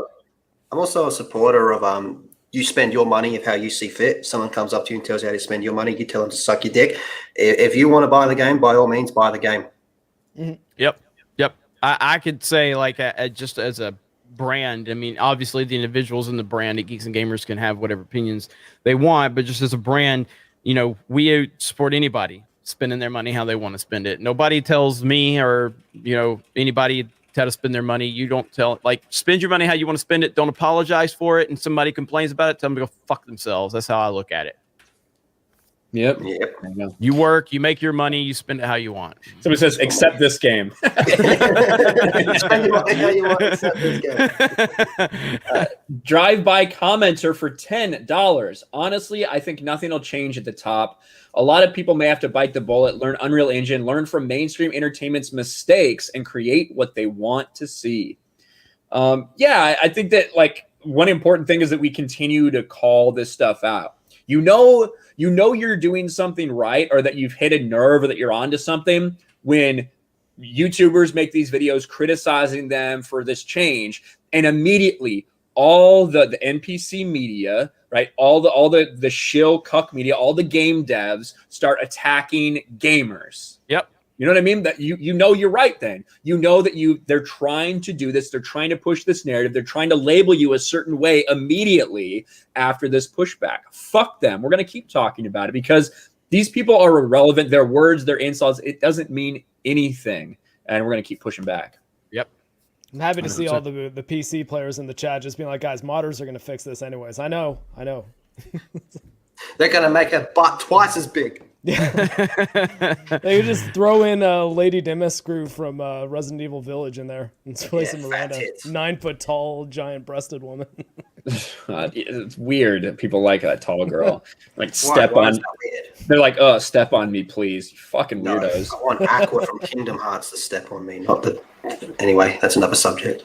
I'm also a supporter of you spend your money of how you see fit. Someone comes up to you and tells you how to spend your money. You tell them to suck your dick. If you want to buy the game, by all means, buy the game. Mm-hmm. Yep. I could say just as a brand. I mean, obviously the individuals in the brand at Geeks and Gamers can have whatever opinions they want, but just as a brand, we support anybody spending their money how they want to spend it. Nobody tells me or anybody how to spend their money. You don't spend your money how you want to spend it. Don't apologize for it. And somebody complains about it, tell them to go fuck themselves. That's how I look at it. Yep. Yep. There you go. You work, you make your money, you spend it how you want. Somebody says, "Accept this game." Spend your money how you want, except this game. Drive-by commenter for $10. Honestly, I think nothing will change at the top. A lot of people may have to bite the bullet, learn Unreal Engine, learn from mainstream entertainment's mistakes, and create what they want to see. Yeah, I think that like one important thing is that we continue to call this stuff out. You know you're doing something right, or that you've hit a nerve, or that you're onto something when YouTubers make these videos criticizing them for this change, and immediately all the NPC media, right? All the shill cuck media, all the game devs start attacking gamers. Yep. You know what I mean? That you know you're right then. You know that they're trying to do this. They're trying to push this narrative. They're trying to label you a certain way immediately after this pushback. Fuck them. We're going to keep talking about it because these people are irrelevant. Their words, their insults, it doesn't mean anything. And we're going to keep pushing back. Yep. I'm happy to 100%. see all the PC players in the chat just being like, guys, modders are going to fix this anyways. I know. They're going to make a butt twice as big. Yeah. They could just throw in Lady Dimitrescu from Resident Evil Village in there and place him around a 9-foot tall, giant-breasted woman. It's weird that people like that tall girl. Like step Why on. is that weird? They're like, oh, step on me, please. You fucking No, weirdos. I want Aqua from Kingdom Hearts to step on me, not the. Anyway, that's another subject.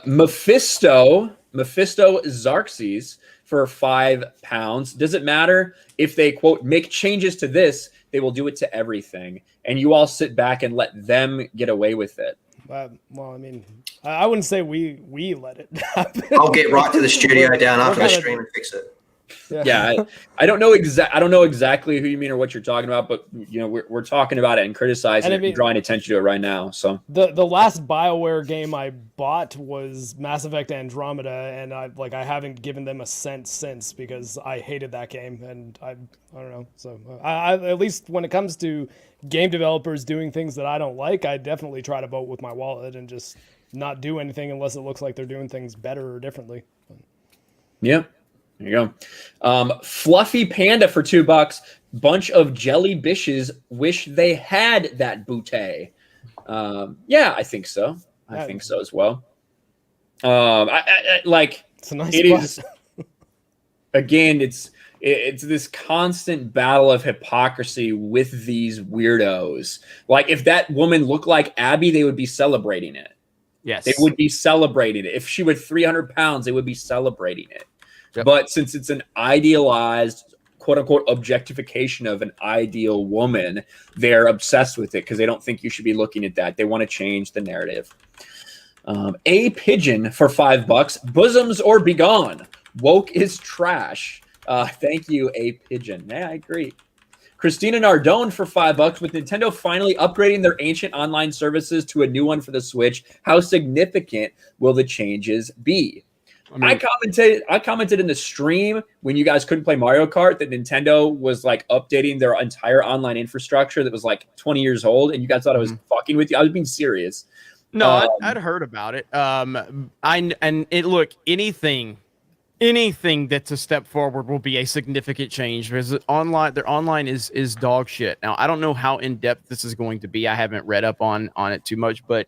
Mephisto Xarxes for £5. Does it matter if they, quote, make changes to this? They will do it to everything. And you all sit back and let them get away with it. Well, I mean, I wouldn't say we let it happen. I'll get right to the studio down after the stream and fix it. Yeah, I don't know exactly who you mean or what you're talking about, but you know we're talking about it and criticizing it and drawing attention to it right now. So the last BioWare game I bought was Mass Effect Andromeda, and I haven't given them a cent since because I hated that game, and I don't know. So I at least when it comes to game developers doing things that I don't like, I definitely try to vote with my wallet and just not do anything unless it looks like they're doing things better or differently. Yeah. There you go. Fluffy Panda for $2. Bunch of jelly bishes wish they had that bootay. Yeah, I think so. I think so as well. I like it's a nice it is. Again, it's this constant battle of hypocrisy with these weirdos. Like if that woman looked like Abby, they would be celebrating it. Yes, they would be celebrating it. If she was 300 pounds, they would be celebrating it. Yep. But since it's an idealized, quote unquote, objectification of an ideal woman, they're obsessed with it because they don't think you should be looking at that. They want to change the narrative. A Pigeon for $5. Bosoms or be gone. Woke is trash. Thank you, A Pigeon. Yeah, I agree. Christina Nardone for $5. With Nintendo finally upgrading their ancient online services to a new one for the Switch, how significant will the changes be? I commented in the stream when you guys couldn't play Mario Kart that Nintendo was like updating their entire online infrastructure that was like 20 years old, and you guys thought I was fucking with you. I was being serious. No, I'd heard about it. Look, anything that's a step forward will be a significant change because their online is dog shit. Now I don't know how in depth this is going to be. I haven't read up on it too much, but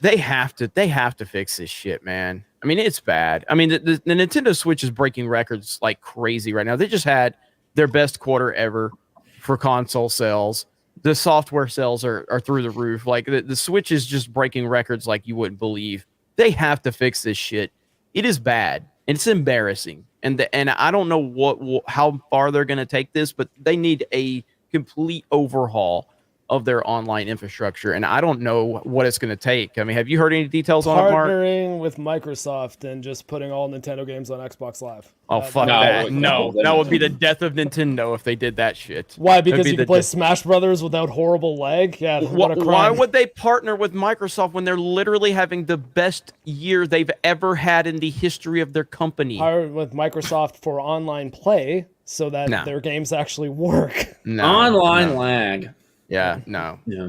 they have to fix this shit, man. I mean, it's bad. I mean, the Nintendo Switch is breaking records like crazy right now. They just had their best quarter ever for console sales. The software sales are through the roof. Like the Switch is just breaking records like you wouldn't believe. They have to fix this shit. It is bad. And it's embarrassing. And I don't know how far they're going to take this, but they need a complete overhaul of their online infrastructure, and I don't know what it's going to take. I mean, have you heard any details on it, Mark? Partnering with Microsoft and just putting all Nintendo games on Xbox Live. Oh, fuck that. No, that would be the death of Nintendo if they did that shit. Why? Because you can play Smash Brothers without horrible lag? Yeah, what a crime. Why would they partner with Microsoft when they're literally having the best year they've ever had in the history of their company? Partner with Microsoft for online play so that their games actually work. Online lag. Yeah, no. Yeah.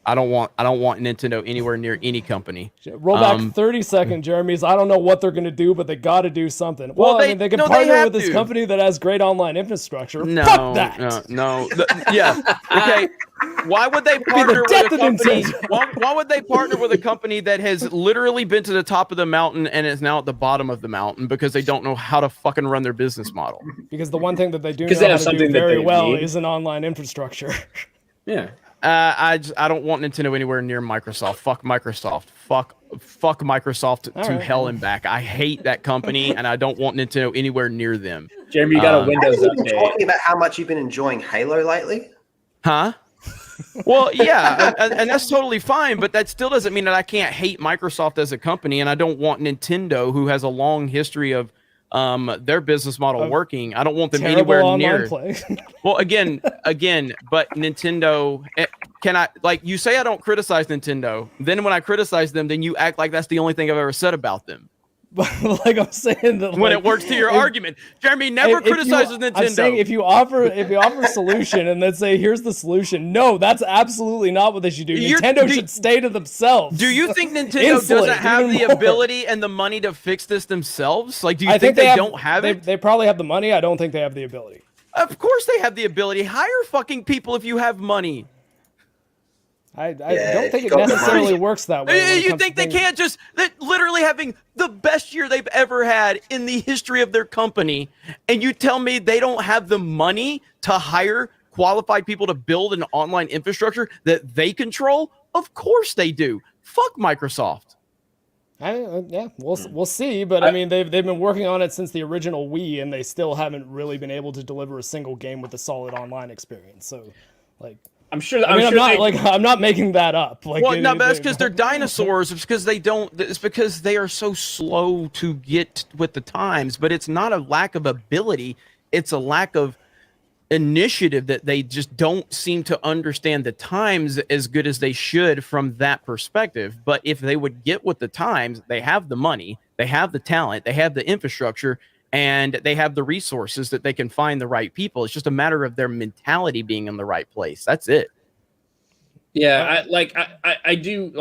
I don't want Nintendo anywhere near any company. Roll back 30 seconds, Jeremy's. I don't know what they're going to do, but they got to do something. Well, I mean, they can partner with this company that has great online infrastructure. No, Fuck that. No. Yeah. Okay. Why would they partner with a company? Why would they partner with a company that has literally been to the top of the mountain and is now at the bottom of the mountain because they don't know how to fucking run their business model? Because the one thing that they do know how to do very well is an online infrastructure. Yeah. I don't want Nintendo anywhere near Microsoft. Fuck Microsoft. Fuck Microsoft to hell and back. I hate that company, and I don't want Nintendo anywhere near them. Jeremy, you got a Windows update. Have you been talking about how much you've been enjoying Halo lately? Huh? Well, yeah, and that's totally fine, but that still doesn't mean that I can't hate Microsoft as a company, and I don't want Nintendo, who has a long history of their business model working. I don't want them anywhere near. Well, again, but Nintendo, can I, like, you say I don't criticize Nintendo, then when I criticize them, then you act like that's the only thing I've ever said about them. Like I'm saying that when it works to your argument, Jeremy never criticizes Nintendo. I'm saying if you offer a solution and then say here's the solution, no, that's absolutely not what they should do. Nintendo should stay to themselves. Do you think Nintendo doesn't have the ability and the money to fix this themselves? Like, do you think they don't have it? They probably have the money. I don't think they have the ability. Of course they have the ability. Hire fucking people if you have money. I don't think it necessarily works that way. You think they can't just literally having the best year they've ever had in the history of their company, and you tell me they don't have the money to hire qualified people to build an online infrastructure that they control? Of course they do. Fuck Microsoft. Yeah, we'll see. But I mean, they've been working on it since the original Wii, and they still haven't really been able to deliver a single game with a solid online experience. So, like. I'm not making that up. Like, well, no, but that's because they're dinosaurs. It's because they don't. It's because they are so slow to get with the times. But it's not a lack of ability. It's a lack of initiative that they just don't seem to understand the times as good as they should from that perspective. But if they would get with the times, they have the money, they have the talent, they have the infrastructure, and they have the resources that they can find the right people. It's just a matter of their mentality being in the right place. That's it. Yeah, I do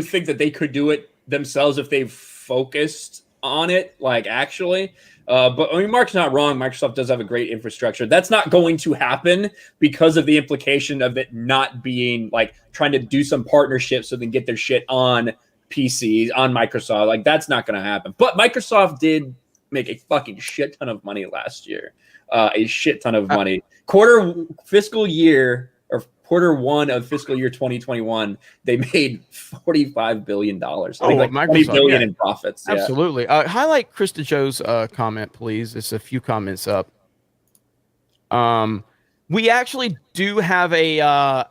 think that they could do it themselves if they focused on it, like, actually. But I mean, Mark's not wrong. Microsoft does have a great infrastructure. That's not going to happen because of the implication of it not being, like, trying to do some partnership so they can get their shit on PCs, on Microsoft. Like, that's not going to happen. But Microsoft did make a fucking shit ton of money last year. A shit ton of money. Quarter one of fiscal year 2021, they made $45 billion. I think like $20 billion in profits. Yeah. Absolutely. Highlight Krista Joe's comment, please. It's a few comments up. We actually do have a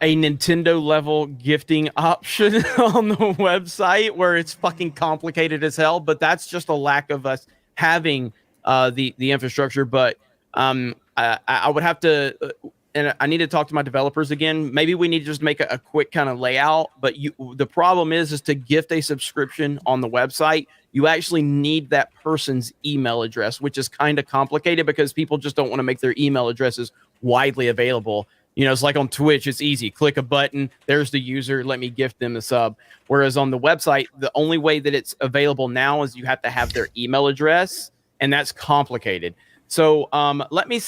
Nintendo level gifting option on the website where it's fucking complicated as hell, but that's just a lack of us having the infrastructure. But I would have to, and I need to talk to my developers again. Maybe we need to just make a quick kind of layout. But the problem is to gift a subscription on the website, you actually need that person's email address, which is kind of complicated because people just don't want to make their email addresses widely available. You know, it's like on Twitch, it's easy. Click a button, there's the user, let me gift them a sub. Whereas on the website, the only way that it's available now is you have to have their email address, and that's complicated. So let me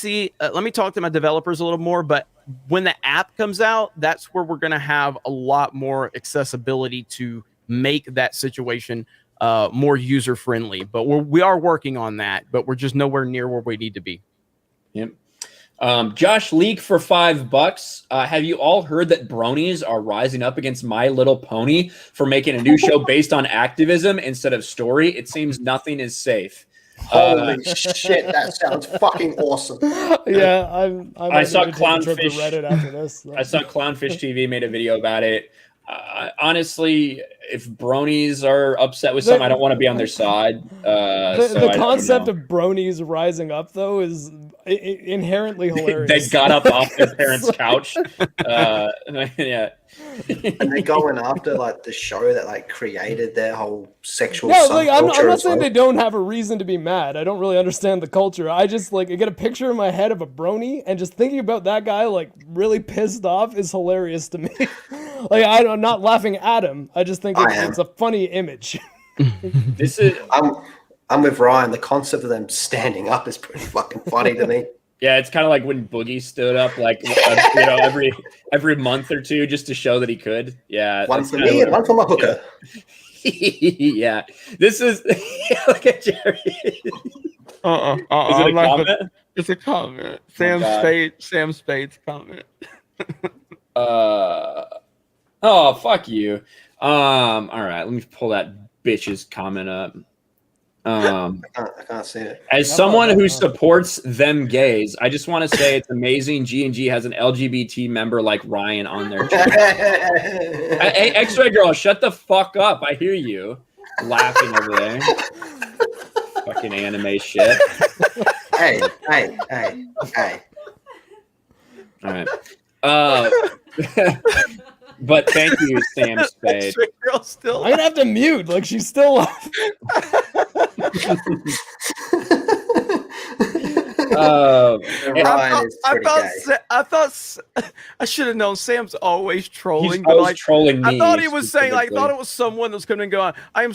talk to my developers a little more, but when the app comes out, that's where we're going to have a lot more accessibility to make that situation more user-friendly. But we are working on that, but we're just nowhere near where we need to be. Yep. Josh Leak for $5. Have you all heard that bronies are rising up against My Little Pony for making a new show based on activism instead of story? It seems nothing is safe. Holy shit, that sounds fucking awesome. Yeah, I saw Clownfish. Reddit after this. I saw Clownfish TV made a video about it. Honestly, if bronies are upset with something, I don't want to be on their side. The concept of bronies rising up, though, is inherently hilarious. They got up off their parents' couch. Yeah. And they're going after like the show that like created their whole sexual No, like I'm subculture not as saying well. they don't have a reason to be mad. I don't really understand the culture. I just like I get a picture in my head of a brony, and just thinking about that guy like really pissed off is hilarious to me. Like I'm not laughing at him. I just think it's a funny image. This is I'm with Ryan. The concept of them standing up is pretty fucking funny to me. yeah. It's kind of like when Boogie stood up, like every month or two, just to show that he could. Yeah, One that's for kinda me and one for my hooker. yeah, this is look at Jerry. Is it a comment? It's a comment. God. Sam Spade's comment. Oh, fuck you. All right, let me pull that bitch's comment up. I can't see it. As someone who supports them gays, I just want to say it's amazing G&G has an LGBT member like Ryan on their channel. Hey, X-Ray Girl, shut the fuck up. I hear you laughing over there. Fucking anime shit. Hey. All right. But thank you, Sam Spade. Girl still. I'm gonna have to mute. Like she's still laughing. Ryan is pretty gay. I thought I should have known. Sam's always trolling. He's but always like, trolling me. I thought he was saying like, I specifically. thought it was someone that's going to go on. I'm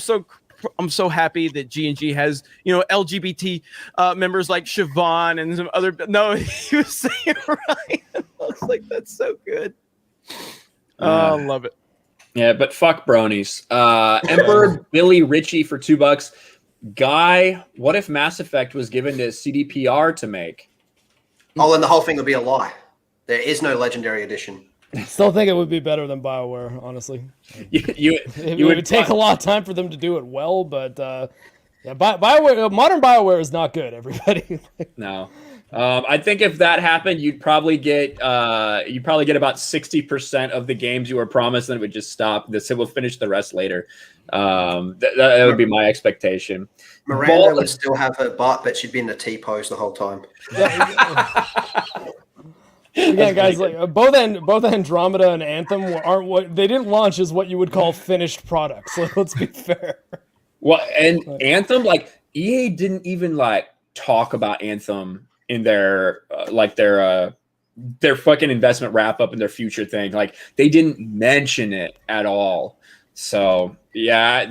so happy that G&G has, LGBT members like Siobhan and some other. No, he was saying Ryan. I was like, that's so good. I love it. Yeah, but fuck bronies. Emperor Billy Ritchie for $2. Guy, what if Mass Effect was given to CDPR to make? Oh, and the whole thing would be a lie. There is no Legendary Edition. Still think it would be better than BioWare, honestly. You would take a lot of time for them to do it well, but yeah, BioWare, modern BioWare is not good. Everybody. No. I think if that happened, you'd probably get about 60% of the games you were promised, and it would just stop. We'll finish the rest later. That would be my expectation. Miranda would still have her butt, but she'd be in the T-pose the whole time. Again, guys, like both Andromeda and Anthem aren't what they didn't launch as what you would call finished products. Like, let's be fair. Well, and Anthem, like EA didn't even like talk about Anthem in their fucking investment wrap up and their future thing. Like they didn't mention it at all. So yeah,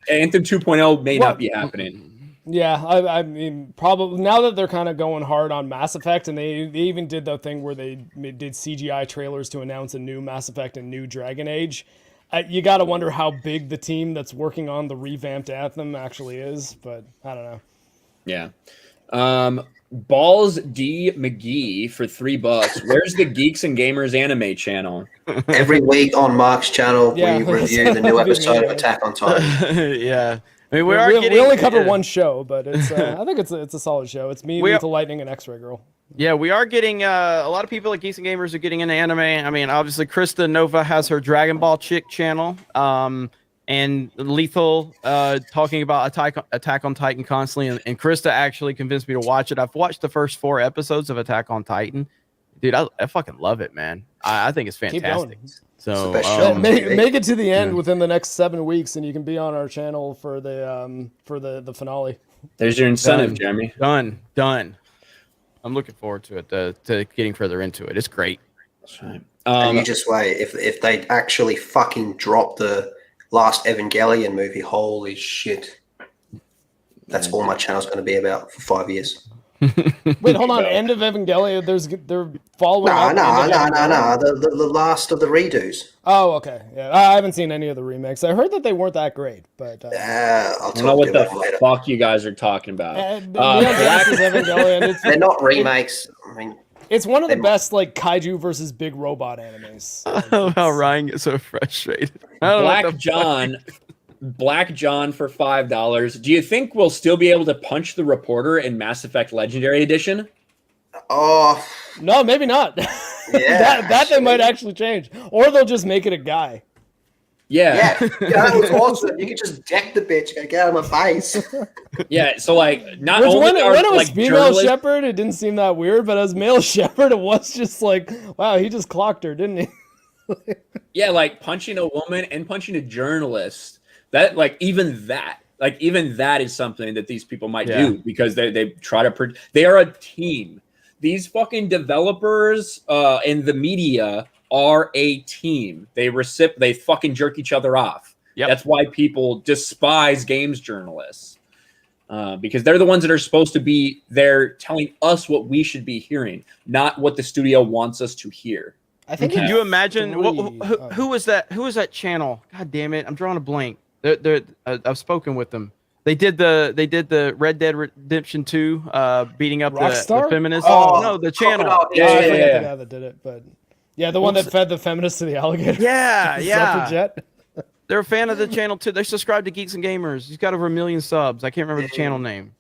Anthem 2.0 may not be happening. Yeah, I mean, probably now that they're kind of going hard on Mass Effect, and they even did the thing where they did CGI trailers to announce a new Mass Effect and new Dragon Age. You got to wonder how big the team that's working on the revamped Anthem actually is, but I don't know. Yeah. Balls D McGee for $3. Where's the Geeks and Gamers anime channel? Every week on Mark's channel, Yeah. we review the new episode of Attack on Titan. Yeah. I mean, We only cover one show, but it's I think it's a solid show. It's me, Lethal Lightning, and X-Ray Girl. Yeah, we are getting a lot of people at Geeks and Gamers are getting into anime. I mean, obviously, Krista Nova has her Dragon Ball Chick channel, and Lethal talking about Attack on Titan constantly. And Krista actually convinced me to watch it. I've watched the first 4 episodes of Attack on Titan. Dude, I fucking love it, man. I think it's fantastic. So make it to the end within the next 7 weeks, and you can be on our channel for the finale. There's your incentive, Jeremy. Done. I'm looking forward to it, to getting further into it. It's great. That's right. And you just wait. If they actually fucking drop the last Evangelion movie, holy shit. That's all my channel's going to be about for 5 years. Wait, hold on. End of Evangelion. They're following. No. The last of the redos. Oh, okay. Yeah, I haven't seen any of the remakes. I heard that they weren't that great, but I'll I talk don't know what to you the about it later. fuck you guys are talking about. Evangelion. They're not remakes. I mean, It's one of the best like kaiju versus big robot animes. How Ryan gets so frustrated. Black John for $5. Do you think we'll still be able to punch the reporter in Mass Effect Legendary Edition? oh, No, maybe not. yeah. that they might actually change, or they'll just make it a guy. Yeah. That was awesome. You could just deck the bitch, go, get out of my face. Yeah, so like not Which only when are it was like female journalists, shepherd, it didn't seem that weird, but as male shepherd, it was just like, wow, he just clocked her, didn't he? yeah, like punching a woman and punching a journalist, that like even that is something that these people might do because they try to they are a team. These fucking developers and the media are a team. They fucking jerk each other off. Yep. That's why people despise games journalists. Because they're the ones that are supposed to be there telling us what we should be hearing, not what the studio wants us to hear. I think. Can you imagine who was that? Who was that channel? God damn it! I'm drawing a blank. I've spoken with them. They did the Red Dead Redemption 2 beating up the feminists. Oh, no, the channel. The guy that did it, but yeah, the one that fed the feminists to the alligator. Yeah, Suffragette. They're a fan of the channel too. They subscribe to Geeks and Gamers. He's got over 1 million subs. I can't remember the channel name.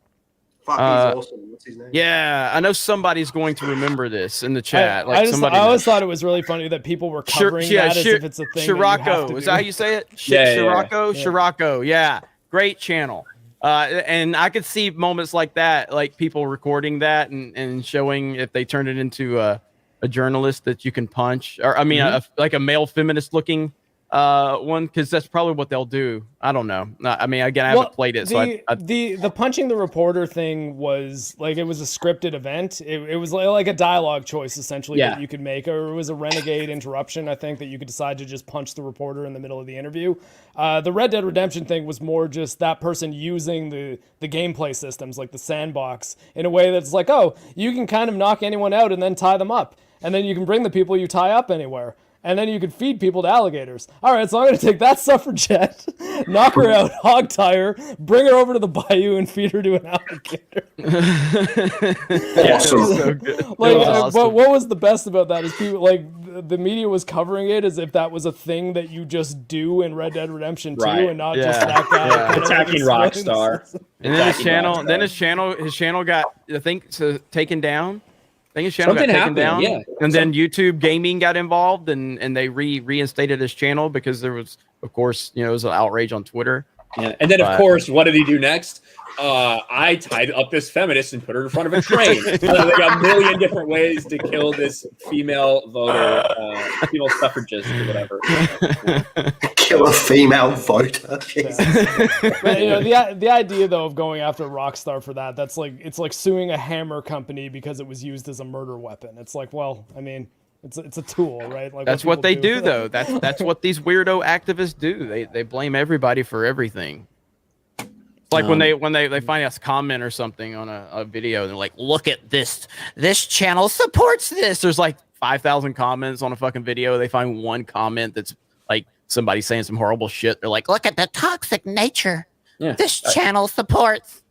Fuck, he's awesome. What's his name? Yeah, I know somebody's going to remember this in the chat. I always thought it was really funny that people were covering that as if it's a thing. Shirako, is that how you say it? Shirako. Yeah, great channel. And I could see moments like that, like people recording that and showing if they turn it into a journalist that you can punch, or I mean, like a male feminist looking one, because that's probably what they'll do. I don't know. I mean, again, I haven't played it, so the punching the reporter thing was like, it was a scripted event. It was like a dialogue choice essentially that you could make, or it was a renegade interruption. I think that you could decide to just punch the reporter in the middle of the interview. The Red Dead Redemption thing was more just that person using the gameplay systems, like the sandbox, in a way that's like, oh, you can kind of knock anyone out and then tie them up, and then you can bring the people you tie up anywhere. And then you could feed people to alligators. All right, so I'm going to take that suffragette, knock her out, hog tie her, bring her over to the bayou, and feed her to an alligator. Awesome. So good. Like, Awesome. what was the best about that is people, like, the media was covering it as if that was a thing that you just do in Red Dead Redemption 2, and not just that guy kind of attacking like Rockstar. And then his channel got, I think, taken down. I think his channel Something got taken happened, down, and then YouTube Gaming got involved, and they reinstated his channel because there was, of course, it was an outrage on Twitter. Yeah. And then, of course, what did he do next? I tied up this feminist and put her in front of a train. They got a million different ways to kill this female voter, female suffragist or whatever. Kill a female voter. But, the idea though of going after Rockstar for that's like, it's like suing a hammer company because it was used as a murder weapon. It's like, well, I mean, it's a tool, right? Like, that's what they do though. That's what these weirdo activists do. They blame everybody for everything. Like when they find us comment or something on a video, they're like, look at this channel supports this. There's like 5,000 comments on a fucking video. They find one comment that's like somebody saying some horrible shit. They're like, look at the toxic nature this channel supports.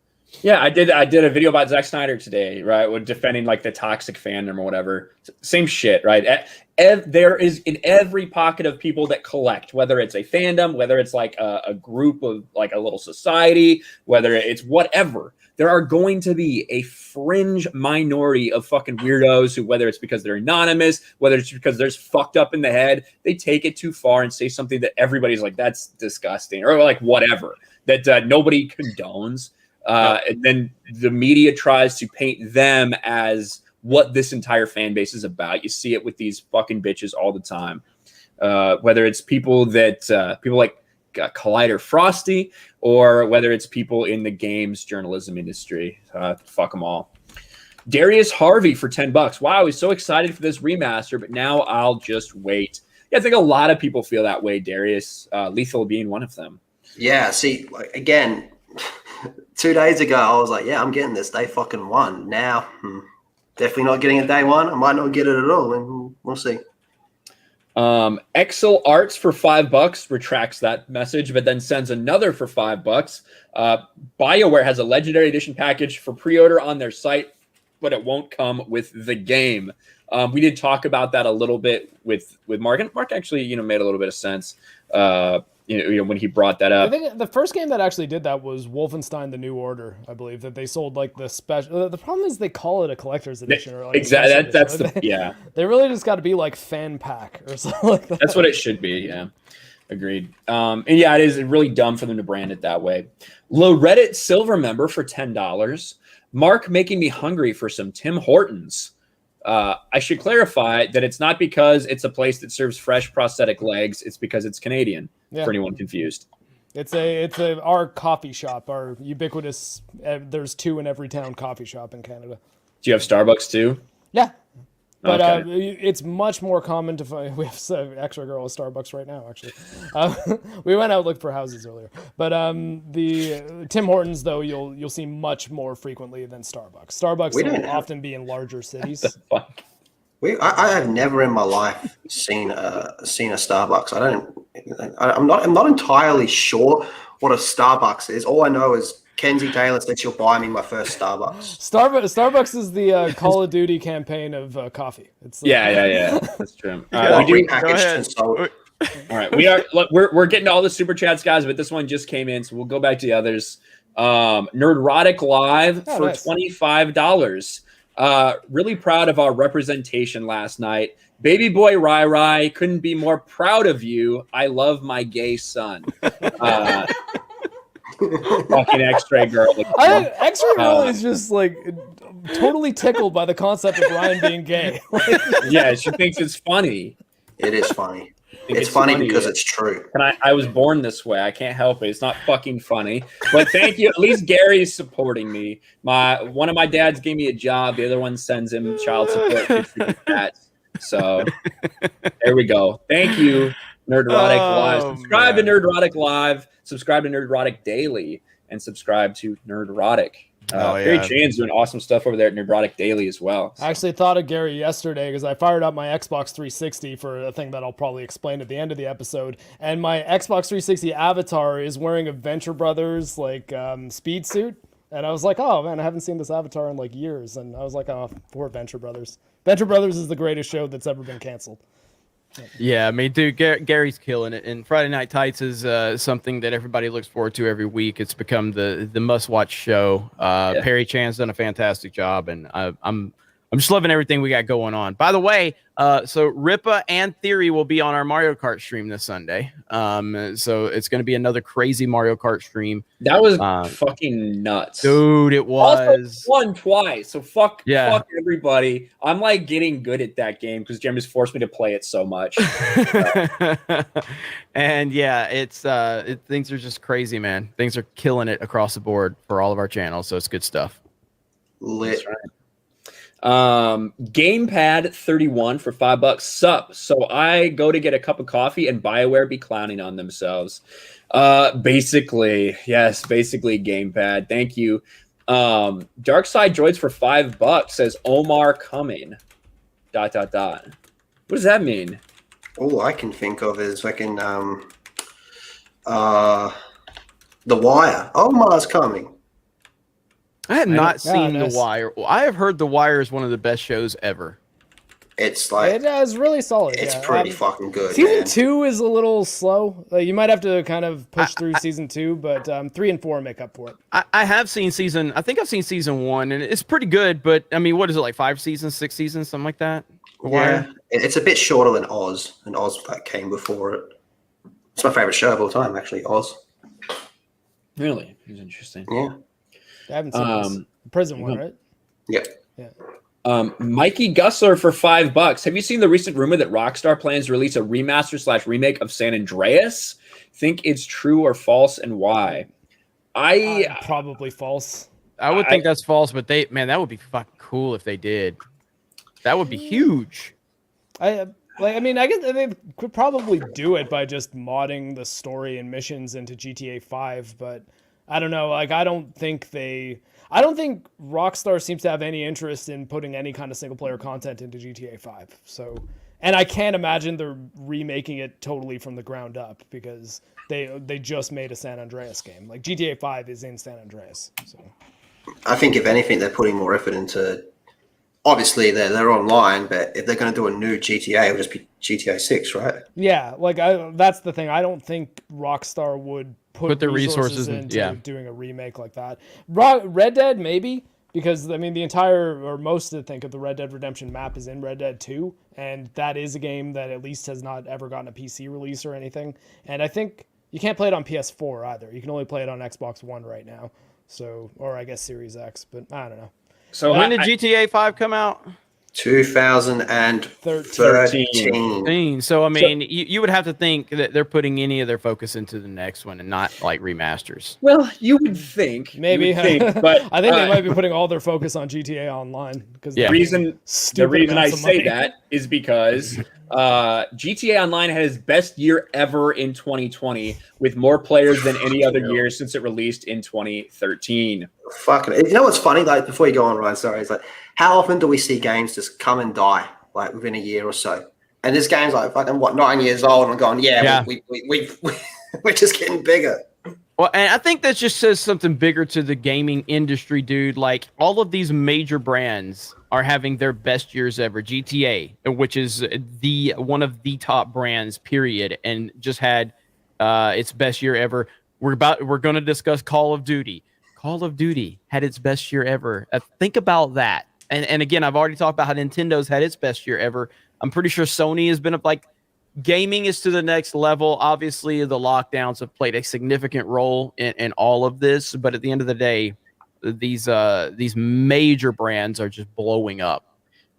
Yeah, I did a video about Zack Snyder today, right? With defending like the toxic fandom or whatever. Same shit, right? There is in every pocket of people that collect, whether it's a fandom, whether it's like a group of like a little society, whether it's whatever, there are going to be a fringe minority of fucking weirdos who, whether it's because they're anonymous, whether it's because they're fucked up in the head, they take it too far and say something that everybody's like, that's disgusting, or like whatever, that nobody condones. And then the media tries to paint them as what this entire fan base is about. You see it with these fucking bitches all the time. Whether it's people that people like Collider Frosty, or whether it's people in the games journalism industry. Fuck them all. Darius Harvey for $10. Wow, I was so excited for this remaster, but now I'll just wait. Yeah, I think a lot of people feel that way, Darius. Lethal being one of them. Yeah, see, like, again, 2 days ago, I was like, yeah, I'm getting this day fucking one. Now, definitely not getting a day one. I might not get it at all, and we'll see. Excel Arts for $5 retracts that message, but then sends another for $5. BioWare has a Legendary Edition package for pre-order on their site, but it won't come with the game. We did talk about that a little bit with Mark, and Mark actually, made a little bit of sense. When he brought that up. I think the first game that actually did that was Wolfenstein: The New Order. I believe that they sold like the special. The problem is they call it a collector's edition or like exactly. That's They really just got to be like fan pack or something like that. That's what it should be. Yeah. Agreed. And yeah, it is really dumb for them to brand it that way. Low Reddit silver member for $10. Mark making me hungry for some Tim Hortons. I should clarify that it's not because it's a place that serves fresh prosthetic legs. It's because it's Canadian. For anyone confused. It's our coffee shop, our ubiquitous. There's 2 in every town coffee shop in Canada. Do you have Starbucks too? Yeah. But Okay. it's much more common to find. We have some extra girl at Starbucks right now, actually. We went out looking for houses earlier. But the Tim Hortons, though, you'll see much more frequently than Starbucks. Starbucks will often be in larger cities. Fuck. I have never in my life seen a Starbucks. I'm not entirely sure what a Starbucks is. All I know is Kenzie Taylor said she'll buy me my first Starbucks. Starbucks is the Call of Duty campaign of coffee. It's Yeah. That's true. We repackaged and sold. All right, we're getting to all the super chats, guys, but this one just came in, so we'll go back to the others. Nerdrotic Live for nice. $25. Really proud of our representation last night. Baby boy Rai Rai, couldn't be more proud of you. I love my gay son. Fucking X-ray girl. X-ray girl is just like totally tickled by the concept of Ryan being gay. Yeah, she thinks it's funny. It is funny. It's funny because it's true. And I was born this way. I can't help it. It's not fucking funny. But thank you. At least Gary's supporting me. One of my dads gave me a job. The other one sends him child support. So there we go. Thank you, Nerdrotic Live. Subscribe to Nerdrotic Live. Subscribe to Nerdrotic Daily. And subscribe to Nerdrotic. Gary Chan's doing awesome stuff over there at Nerdrotic Daily as well. I actually thought of Gary yesterday because I fired up my Xbox 360 for a thing that I'll probably explain at the end of the episode. And my Xbox 360 avatar is wearing a Venture Brothers speed suit. And I was like, oh man, I haven't seen this avatar in like years. And I was like, oh, poor Venture Brothers. Venture Brothers is the greatest show that's ever been canceled. Yeah, I mean, dude, Gary's killing it, and Friday Night Tights is something that everybody looks forward to every week. It's become the must-watch show. Perry Chan's done a fantastic job, and I'm just loving everything we got going on. By the way, so Ripa and Theory will be on our Mario Kart stream this Sunday. So it's going to be another crazy Mario Kart stream. That was fucking nuts. Dude, it was. Also won twice. So fuck everybody. I'm like getting good at that game because Jim has forced me to play it so much. And yeah, things are just crazy, man. Things are killing it across the board for all of our channels. So it's good stuff. Lit. That's right. Gamepad 31 for $5. Sup. So I go to get a cup of coffee and BioWare be clowning on themselves. Basically Gamepad. Thank you. Dark Side Droids for $5 says Omar coming. ... What does that mean? All I can think of is fucking The Wire. Omar's coming. I have not seen The Wire. I have heard The Wire is one of the best shows ever. It's like it is really solid. It's pretty fucking good. Season 2 is a little slow. You might have to kind of push through season 2, but 3 and 4 make up for it. I have seen I think I've seen season 1, and it's pretty good. But I mean, what is it, like 5 seasons, 6 seasons, something like that? Yeah, it's a bit shorter than Oz, and Oz came before it. It's my favorite show of all time, actually. Oz. Really? It's interesting. Yeah. I haven't seen this. Prison one, right? Yep. Yeah. Mikey Gussler for $5. Have you seen the recent rumor that Rockstar plans to release a remaster/remake of San Andreas? Think it's true or false, and why? Probably false. I would think that's false, but that would be fucking cool if they did. That would be huge. I guess they could probably do it by just modding the story and missions into GTA 5, but I don't know. I don't think Rockstar seems to have any interest in putting any kind of single player content into GTA 5. So, and I can't imagine they're remaking it totally from the ground up because they just made a San Andreas game. Like GTA 5 is in San Andreas. So, I think if anything, they're putting more effort into. Obviously, they're online, but if they're going to do a new GTA, it would just be GTA 6, right? Yeah, that's the thing. I don't think Rockstar would put the resources into doing a remake like that. Red Dead, maybe. because I mean the entire or most I think of the Red Dead Redemption map is in Red Dead 2, and that is a game that at least has not ever gotten a PC release or anything. And I think you can't play it on PS4 either. You can only play it on Xbox One right now. So, or I guess Series X, but I don't know. So when did GTA 5 come out? 2013. So I mean, you would have to think that they're putting any of their focus into the next one and not like remasters. Well, you would think, maybe, but I think they might be putting all their focus on GTA Online because the reason I say that is because GTA Online had its best year ever in 2020 with more players than any other year since it released in 2013. Fucking, you know what's funny? Like before you go on, Ryan, sorry, it's like how often do we see games just come and die like within a year or so? And this game's like fucking 9 years old, and I'm going, we're just getting bigger. Well, and I think that just says something bigger to the gaming industry, dude. Like all of these major brands are having their best years ever. GTA, which is the one of the top brands, period, and just had its best year ever. We're going to discuss Call of Duty. Call of Duty had its best year ever. Think about that. And again, I've already talked about how Nintendo's had its best year ever. I'm pretty sure Sony has been like gaming is to the next level. Obviously, the lockdowns have played a significant role in all of this. But at the end of the day, these major brands are just blowing up.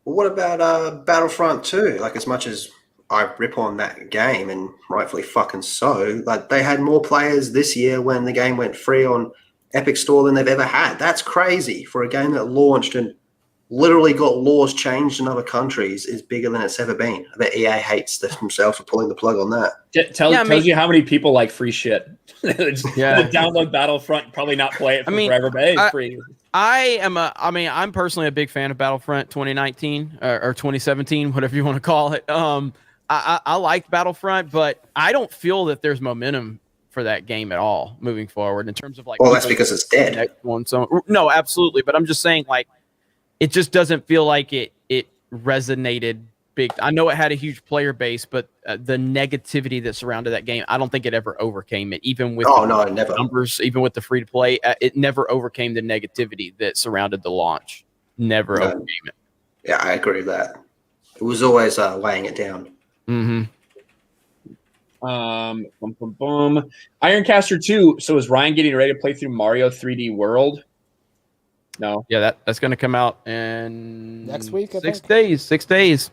Well, what about Battlefront 2? Like, as much as I rip on that game, and rightfully fucking so, like they had more players this year when the game went free on Epic Store than they've ever had. That's crazy for a game that launched and literally got laws changed in other countries is bigger than it's ever been. I bet EA hates themselves for pulling the plug on that. Tells you how many people like free shit. Download Battlefront, probably not play it for forever, but it's free. I'm personally a big fan of Battlefront 2019 or 2017, whatever you want to call it. I liked Battlefront, but I don't feel that there's momentum for that game at all moving forward in terms of like. Well, that's because it's dead. No, absolutely, but I'm just saying like. It just doesn't feel like it resonated big. I know it had a huge player base, but the negativity that surrounded that game, I don't think it ever overcame it. Even with never. Numbers, even with the free to play, it never overcame the negativity that surrounded the launch. Never overcame it. Yeah, I agree with that. It was always weighing it down. Mm-hmm. Ironcaster 2. So is Ryan getting ready to play through Mario 3D World? No. Yeah, that's going to come out in next week. 6 days. 6 days.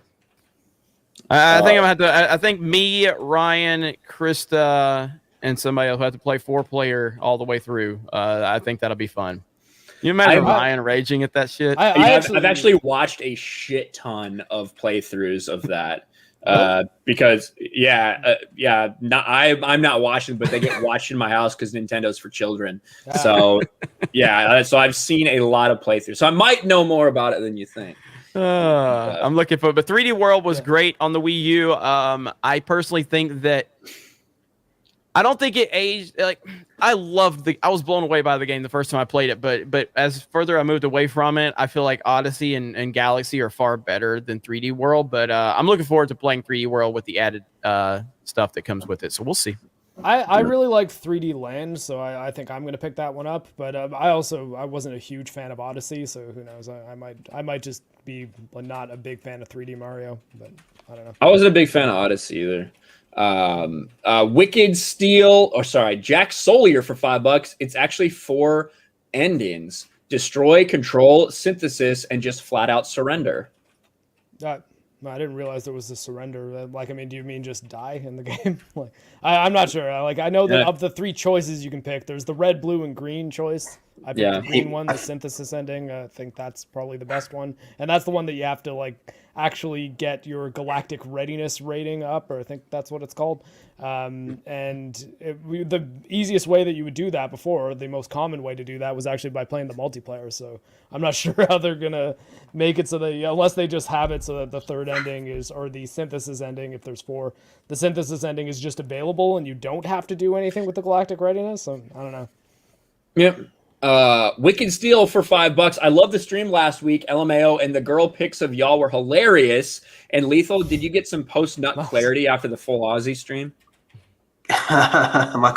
I think I'm gonna have to. I think me, Ryan, Krista, and somebody else will have to play 4-player all the way through. I think that'll be fun. You imagine Ryan raging at that shit? I've actually watched a shit ton of playthroughs of that. Because I'm not watching, but they get watched in my house because Nintendo's for children. So so I've seen a lot of playthroughs. So I might know more about it than you think. I'm looking for it. But 3D World was great on the Wii U. I personally think that I don't think it aged like I was blown away by the game the first time I played it, but as further I moved away from it, I feel like Odyssey and Galaxy are far better than 3D World. But I'm looking forward to playing 3D World with the added stuff that comes with it. So we'll see. I really like 3D Land, so I think I'm going to pick that one up. But I wasn't a huge fan of Odyssey, so who knows? I might just be not a big fan of 3D Mario, but I don't know. I wasn't a big fan of Odyssey either. Wicked Steel, Jack Solier for $5. It's actually 4 endings: destroy, control, synthesis, and just flat out surrender. I didn't realize there was a surrender. Do you mean just die in the game? I'm not sure. I know that of the 3 choices you can pick, there's the red, blue, and green choice. I picked the green one, the synthesis ending. I think that's probably the best one, and that's the one that you have to actually get your galactic readiness rating up, or I think that's what it's called. The easiest way that you would do that before, the most common way to do that, was actually by playing the multiplayer. So I'm not sure how they're gonna make it so that unless they just have it so that the third ending or the synthesis ending, if there's 4, the synthesis ending is just available and you don't have to do anything with the galactic readiness. So I don't know. Yep. Wicked Steel for $5. I love the stream last week. LMAO and the girl pics of y'all were hilarious. And Lethal, did you get some post-nut clarity after the full Aussie stream? my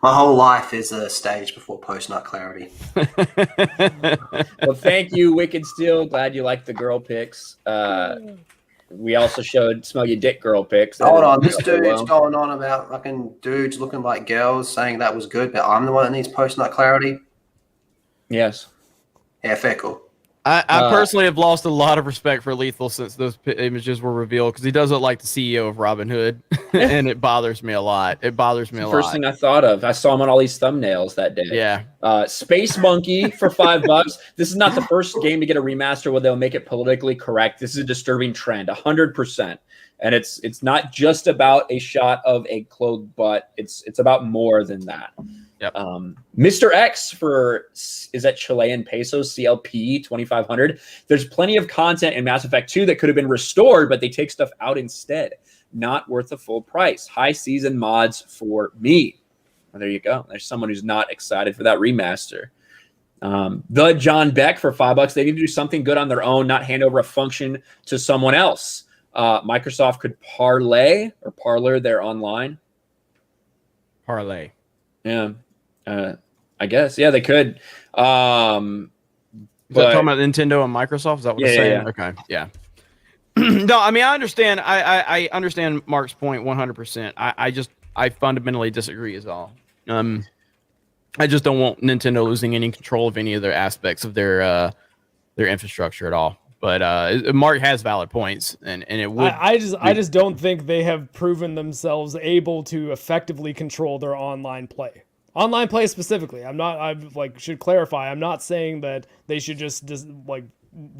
whole life is a stage before post-nut clarity. Well, thank you, Wicked Steel. Glad you liked the girl pics. We also showed Smell Your Dick girl pics. Hold on, this dude's going on about fucking dudes looking like girls, saying that was good, but I'm the one that needs post-nut clarity. Yes. Yeah, fair cool. I personally have lost a lot of respect for Lethal since those images were revealed because he does look like the CEO of Robinhood, and it bothers me a lot. It bothers me a lot. First thing I thought of, I saw him on all these thumbnails that day. Yeah. Space Monkey for $5. This is not the first game to get a remaster where they'll make it politically correct. This is a disturbing trend, 100%. And it's not just about a shot of a clothed butt. It's about more than that. Yep. Mr. X is that Chilean pesos, CLP 2500. There's plenty of content in Mass Effect 2 that could have been restored, but they take stuff out instead. Not worth the full price. High season mods for me. Well, there you go. There's someone who's not excited for that remaster. The John Beck for $5. They need to do something good on their own, not hand over a function to someone else. Microsoft could parlor their online. Parlay. Yeah. I guess. Yeah, they could. Is that talking about Nintendo and Microsoft? Is that what you're saying? Yeah. Okay. Yeah. No, I mean, I understand. I understand Mark's point 100%. I fundamentally disagree as well. I just don't want Nintendo losing any control of any of their aspects of their infrastructure at all. But Mark has valid points, and it would. I just don't think they have proven themselves able to effectively control their online play. Online play specifically. Should clarify. I'm not saying that they should just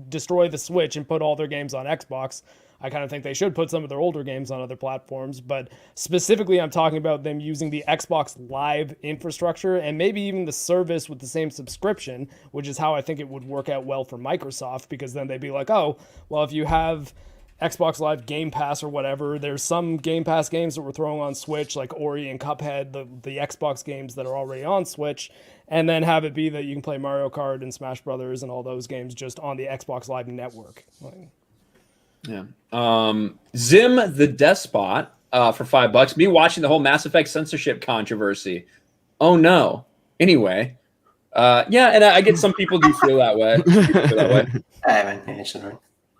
destroy the Switch and put all their games on Xbox. I kind of think they should put some of their older games on other platforms, but specifically I'm talking about them using the Xbox Live infrastructure and maybe even the service with the same subscription, which is how I think it would work out well for Microsoft, because then they'd be like, oh, well, if you have Xbox Live Game Pass or whatever, there's some Game Pass games that we're throwing on Switch, like Ori and Cuphead, the Xbox games that are already on Switch, and then have it be that you can play Mario Kart and Smash Brothers and all those games just on the Xbox Live network. Yeah. Zim the Despot for $5. Me watching the whole Mass Effect censorship controversy. Oh no. Anyway. Yeah, and I get some people do feel that way.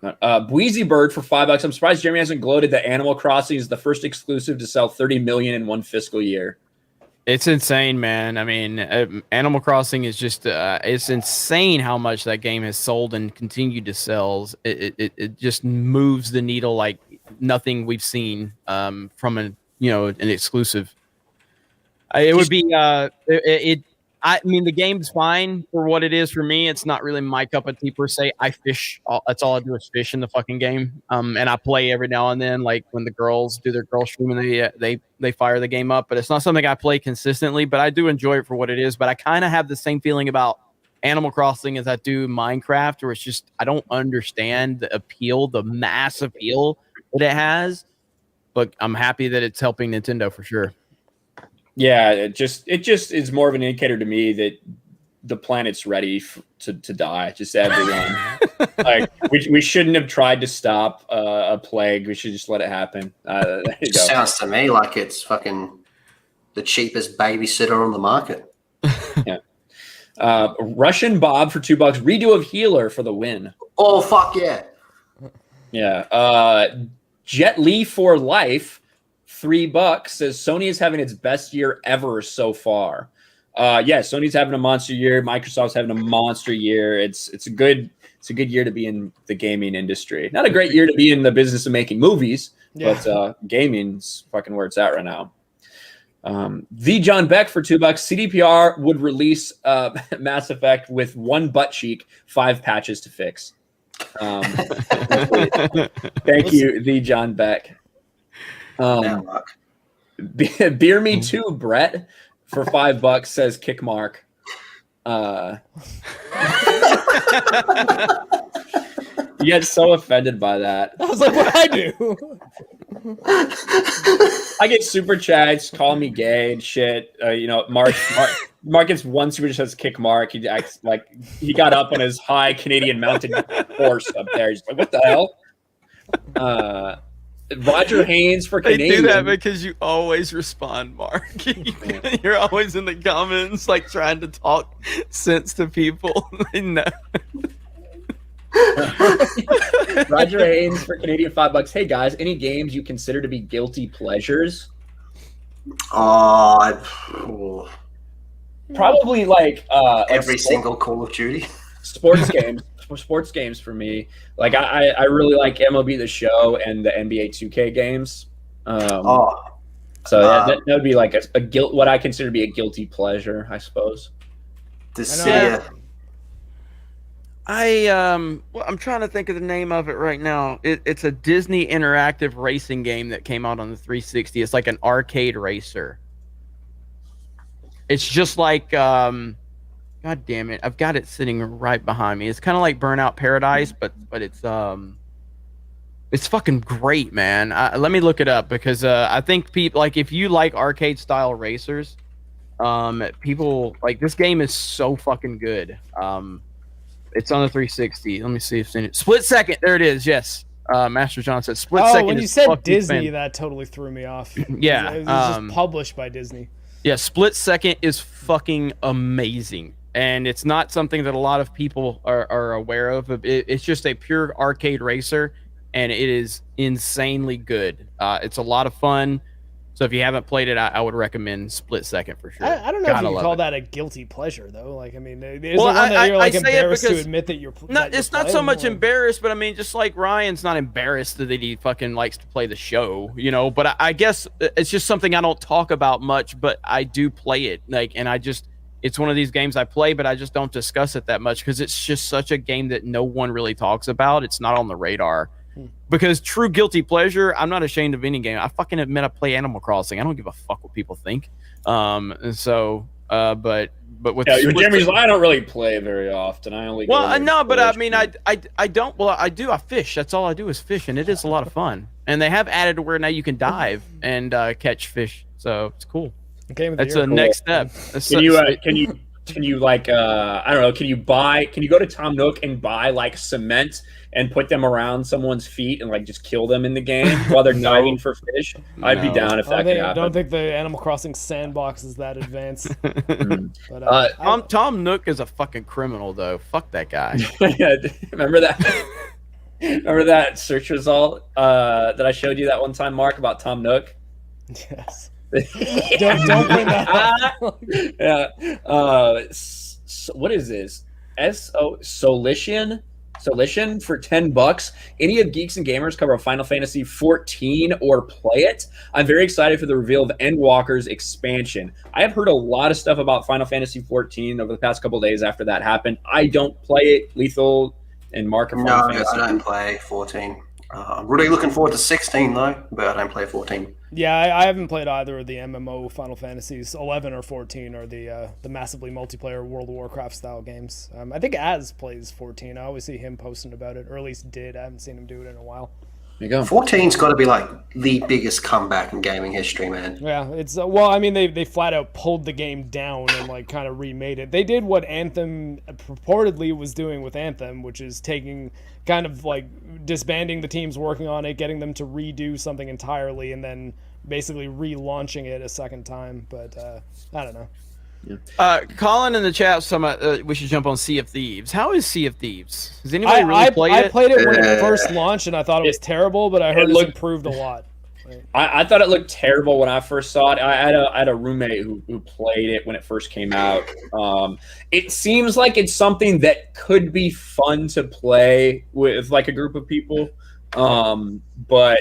Bweezy Bird for $5. I'm surprised Jeremy hasn't gloated that Animal Crossing is the first exclusive to sell 30 million in one fiscal year. It's insane, man. I mean, Animal Crossing is just, it's insane how much that game has sold and continued to sell. It just moves the needle like nothing we've seen from an exclusive. It would be, I mean, the game's fine for what it is for me. It's not really my cup of tea per se. I fish. That's all I do is fish in the fucking game. And I play every now and then, like when the girls do their girl stream and they fire the game up. But it's not something I play consistently. But I do enjoy it for what it is. But I kind of have the same feeling about Animal Crossing as I do Minecraft, where it's just I don't understand the appeal, the mass appeal that it has. But I'm happy that it's helping Nintendo for sure. Yeah, it just is more of an indicator to me that the planet's ready to die. Just everyone. Like we shouldn't have tried to stop a plague. We should just let it happen. There you go. Sounds to me like it's fucking the cheapest babysitter on the market. Yeah. Russian Bob for $2. Redo of Healer for the win. Oh fuck yeah. Yeah. Jet Li for Life. $3 says Sony is having its best year ever so far. Yeah, Sony's having a monster year. Microsoft's having a monster year. It's a good year to be in the gaming industry. Not a great year to be in the business of making movies, but gaming's fucking where it's at right now. The John Beck for $2. CDPR would release Mass Effect with one butt cheek, 5 patches to fix. Thank you, the John Beck. Beer Me Too, Brett, for $5 says kick Mark. You get so offended by that. I was like, what I do? I get super chats calling me gay and shit. Mark gets one super chat says kick Mark. He acts like he got up on his high Canadian mountain horse up there. He's like, what the hell? Roger Haynes for They Canadian. do that because you always respond, Mark. You're always in the comments, like trying to talk sense to people. No. Roger Haynes for Canadian $5. Hey guys, any games you consider to be guilty pleasures? Probably like every single Call of Duty. Sports games for me. Like I really like MLB The Show and the NBA 2K games. So that would be like a guilt. What I consider to be a guilty pleasure, I suppose. I'm trying to think of the name of it right now. It's a Disney interactive racing game that came out on the 360. It's like an arcade racer. It's just like God damn it, I've got it sitting right behind me. It's kind of like Burnout Paradise, but it's fucking great, man. Let me look it up because I think people like if you like arcade style racers, people like this game is so fucking good. It's on the 360. Let me see if it's in it. Split Second. There it is. Yes. Master John said Split Second. When you said Disney, that totally threw me off. Yeah. It was just published by Disney. Yeah, Split Second is fucking amazing. And it's not something that a lot of people are aware of. It's just a pure arcade racer, and it is insanely good. It's a lot of fun. So if you haven't played it, I would recommend Split Second for sure. I don't know if you can call that a guilty pleasure, though. Like, I mean, is it one that you're like embarrassed to admit that you're playing? It's not so much embarrassed, but I mean, just like Ryan's not embarrassed that he fucking likes to play the show, you know. But I guess it's just something I don't talk about much, but I do play it. Like, and it's one of these games I play, but I just don't discuss it that much because it's just such a game that no one really talks about. It's not on the radar. Because true guilty pleasure, I'm not ashamed of any game. I fucking admit I play Animal Crossing. I don't give a fuck what people think. And so, but with Jeremy's, I don't really play very often. I only no, but I mean, I don't. Well, I do. I fish. That's all I do is fish, and it is a lot of fun. And they have added to where now you can dive and catch fish, so it's cool. That's a next step. Can you like I don't know? Can you go to Tom Nook and buy like cement and put them around someone's feet and like just kill them in the game while they're diving for fish? I'd be down if that could happen. I don't think the Animal Crossing sandbox is that advanced. But, Tom Nook is a fucking criminal, though. Fuck that guy. Yeah, remember that? Remember that search result that I showed you that one time, Mark, about Tom Nook? Yes. don't bring that up. Yeah. What is this? Solition for $10. Any of Geeks and Gamers cover Final Fantasy 14 or play it? I'm very excited for the reveal of Endwalker's expansion. I have heard a lot of stuff about Final Fantasy 14 over the past couple of days after that happened. I don't play it. Lethal and Mark are Final Fantasy. I don't play 14. I'm really looking forward to 16 though, but I don't play 14. Yeah, I haven't played either of the MMO Final Fantasies. 11 or 14 are the massively multiplayer World of Warcraft style games. I think Az plays 14. I always see him posting about it, or at least did. I haven't seen him do it in a while. There you go. 14's got to be like the biggest comeback in gaming history, man. Yeah, it's well, I mean, they flat out pulled the game down and like kind of remade it. They did what Anthem purportedly was doing with Anthem, which is taking kind of like disbanding the teams working on it, getting them to redo something entirely, and then basically relaunching it a second time. But I don't know. Yeah. Colin in the chat, we should jump on Sea of Thieves. How is Sea of Thieves? Does anybody really play it? I played it when it first launched, and I thought it was terrible, but I heard it's improved a lot. I thought it looked terrible when I first saw it. I had a roommate who played it when it first came out. It seems like it's something that could be fun to play with like a group of people, but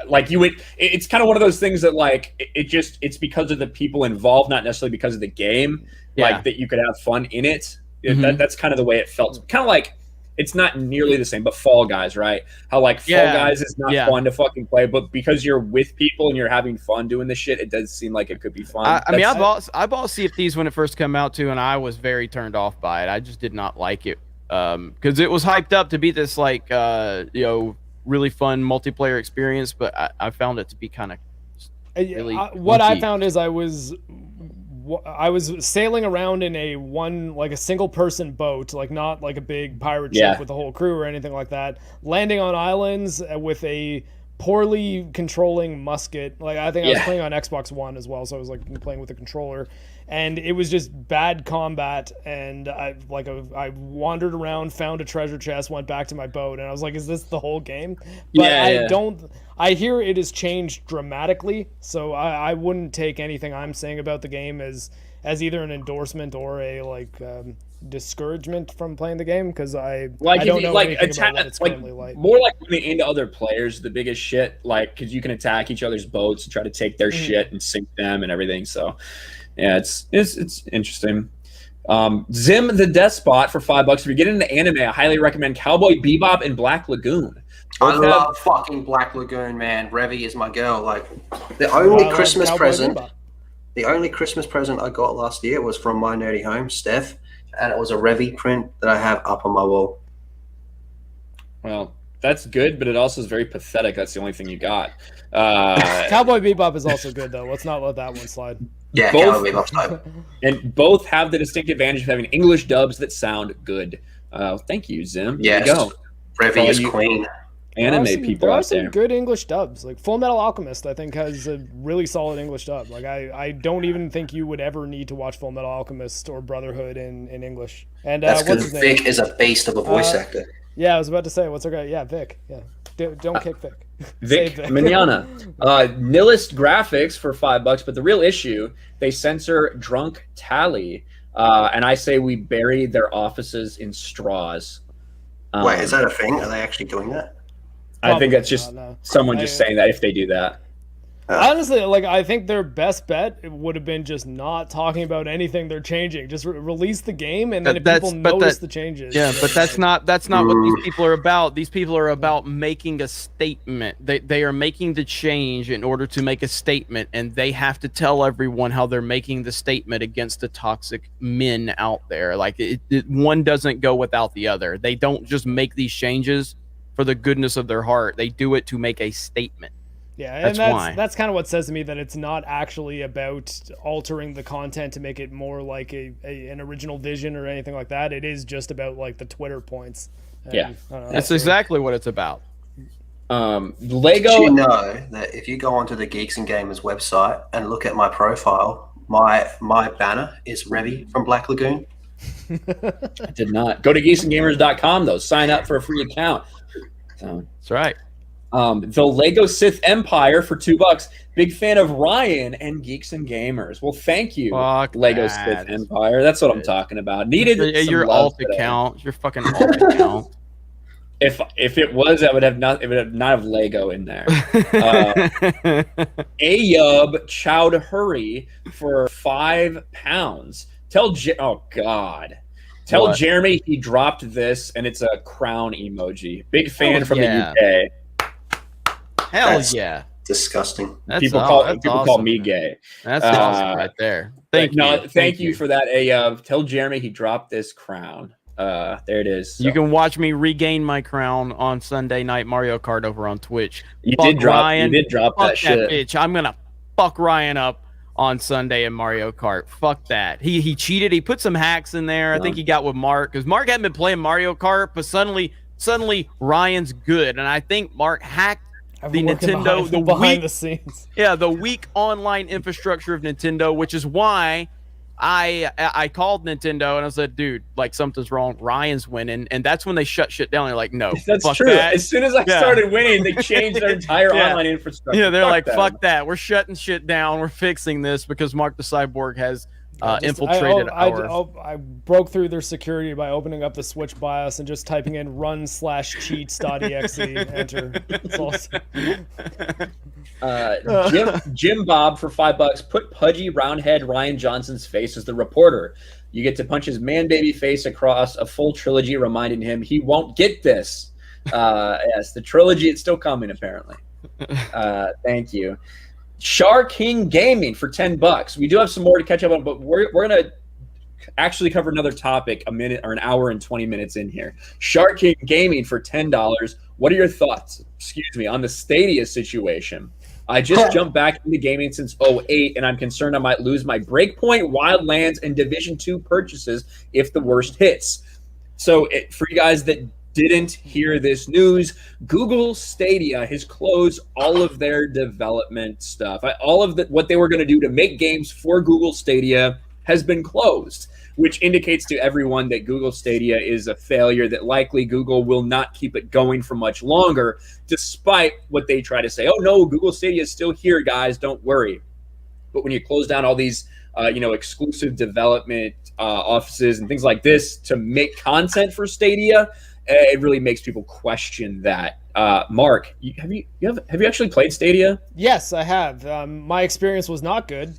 like it's kind of one of those things that like it's because of the people involved, not necessarily because of the game. Yeah. Like that you could have fun in it. Mm-hmm. That's kind of the way it felt. Kind of like it's not nearly the same, but Fall Guys, right? How like Fall Guys is not fun to fucking play, but because you're with people and you're having fun doing this shit, it does seem like it could be fun. I bought Sea of Thieves when it first came out too, and I was very turned off by it. I just did not like it because it was hyped up to be this like really fun multiplayer experience, but I found it to be kind of really what I found is I was sailing around in a single person boat, like not like a big pirate ship with a whole crew or anything like that, landing on islands with a poorly controlling musket. Like I think I was playing on Xbox One as well, so I was like playing with a controller, and it was just bad combat. And I wandered around, found a treasure chest, went back to my boat, and I was like, "Is this the whole game?" But I hear it has changed dramatically, so I wouldn't take anything I'm saying about the game as either an endorsement or a discouragement from playing the game, because I don't know anything about what it's currently like. More like running into other players, the biggest shit, like because you can attack each other's boats and try to take their shit and sink them and everything. So yeah, it's interesting. Zim the Despot for $5. If you're getting into anime, I highly recommend Cowboy Bebop and Black Lagoon. I love fucking Black Lagoon, man. Revy is my girl. Like the only Christmas present. The only Christmas present I got last year was from my nerdy home, Steph, and it was a Revy print that I have up on my wall. Well, that's good, but it also is very pathetic. That's the only thing you got. Cowboy Bebop is also good, though. Let's not let that one slide. Yeah, Cowboy Bebop's dope. And both have the distinct advantage of having English dubs that sound good. Thank you, Zim. Yes. There you go. Revy is queen. Anime people there are out some there. good English dubs. Like Full Metal Alchemist, I think, has a really solid English dub. Like I don't even think you would ever need to watch Full Metal Alchemist or Brotherhood in English. And that's because Vic is a beast of a voice actor. Yeah, I was about to say, what's our guy? Yeah, Vic. Yeah, don't kick Vic. Vic Mignogna. Nihilist graphics for $5, but the real issue, they censor drunk tally, and I say we bury their offices in straws. Wait, is that a thing? Are they actually doing that? I think that's just someone just saying that if they do that. Honestly, like I think their best bet would have been just not talking about anything they're changing. Just release the game, and then if people notice the changes. Yeah, but that's not what these people are about. These people are about making a statement. They are making the change in order to make a statement, and they have to tell everyone how they're making the statement against the toxic men out there. Like one doesn't go without the other. They don't just make these changes for the goodness of their heart. They do it to make a statement. Yeah, and that's kind of what says to me that it's not actually about altering the content to make it more like an original vision or anything like that. It is just about like the Twitter points. And, that's exactly what it's about. Lego. Did you know that if you go onto the Geeks and Gamers website and look at my profile, my banner is Revy from Black Lagoon? I did not. Go to geeksandgamers.com though. Sign up for a free account. That's right. The Lego Sith Empire for $2. Big fan of Ryan and Geeks and Gamers. Well, thank you, Lego Sith Empire. That's what I'm talking about. Needed your alt account. Your fucking alt account. If it was, it would not have Lego in there. Ayub Chowdhury for £5. Tell Jeremy he dropped this, and it's a crown emoji. Big fan from the UK. Hell yeah! Disgusting. People call me gay. That's awesome right there. Thank you for that. Tell Jeremy he dropped this crown. There it is. So. You can watch me regain my crown on Sunday Night Mario Kart over on Twitch. You did drop that shit. Bitch. I'm gonna fuck Ryan up on Sunday in Mario Kart. Fuck that. He cheated. He put some hacks in there. I think he got with Mark because Mark hadn't been playing Mario Kart, but suddenly Ryan's good, and I think Mark hacked the Nintendo behind the scenes. Yeah, the weak online infrastructure of Nintendo, which is why I called Nintendo and I said, dude, like something's wrong. Ryan's winning, and that's when they shut shit down. They're like, no, that's fuck true. That. As soon as I started winning, they changed their entire online infrastructure. Yeah, they're like, fuck that. We're shutting shit down. We're fixing this because Mark the Cyborg has infiltrated I broke through their security by opening up the Switch BIOS and just typing in run/cheats.exe. Enter. Jim Bob for $5. Put pudgy roundhead Ryan Johnson's face as the reporter. You get to punch his man baby face across a full trilogy, reminding him he won't get this. Yes, the trilogy, it's still coming apparently. Thank you. Char King Gaming for $10. We do have some more to catch up on, but we're gonna actually cover another topic a minute or an hour and 20 minutes in here. Char King Gaming for $10. What are your thoughts? On the Stadia situation? I just jumped back into gaming since 2008, and I'm concerned I might lose my Breakpoint, Wildlands, and Division 2 purchases if the worst hits. So for you guys that didn't hear this news. Google Stadia has closed all of their development stuff. All of what they were going to do to make games for Google Stadia has been closed, which indicates to everyone that Google Stadia is a failure, that likely Google will not keep it going for much longer, despite what they try to say. Oh, no, Google Stadia is still here, guys. Don't worry. But when you close down all these exclusive development offices and things like this to make content for Stadia, it really makes people question that. Mark, have you actually played Stadia? Yes, I have. My experience was not good,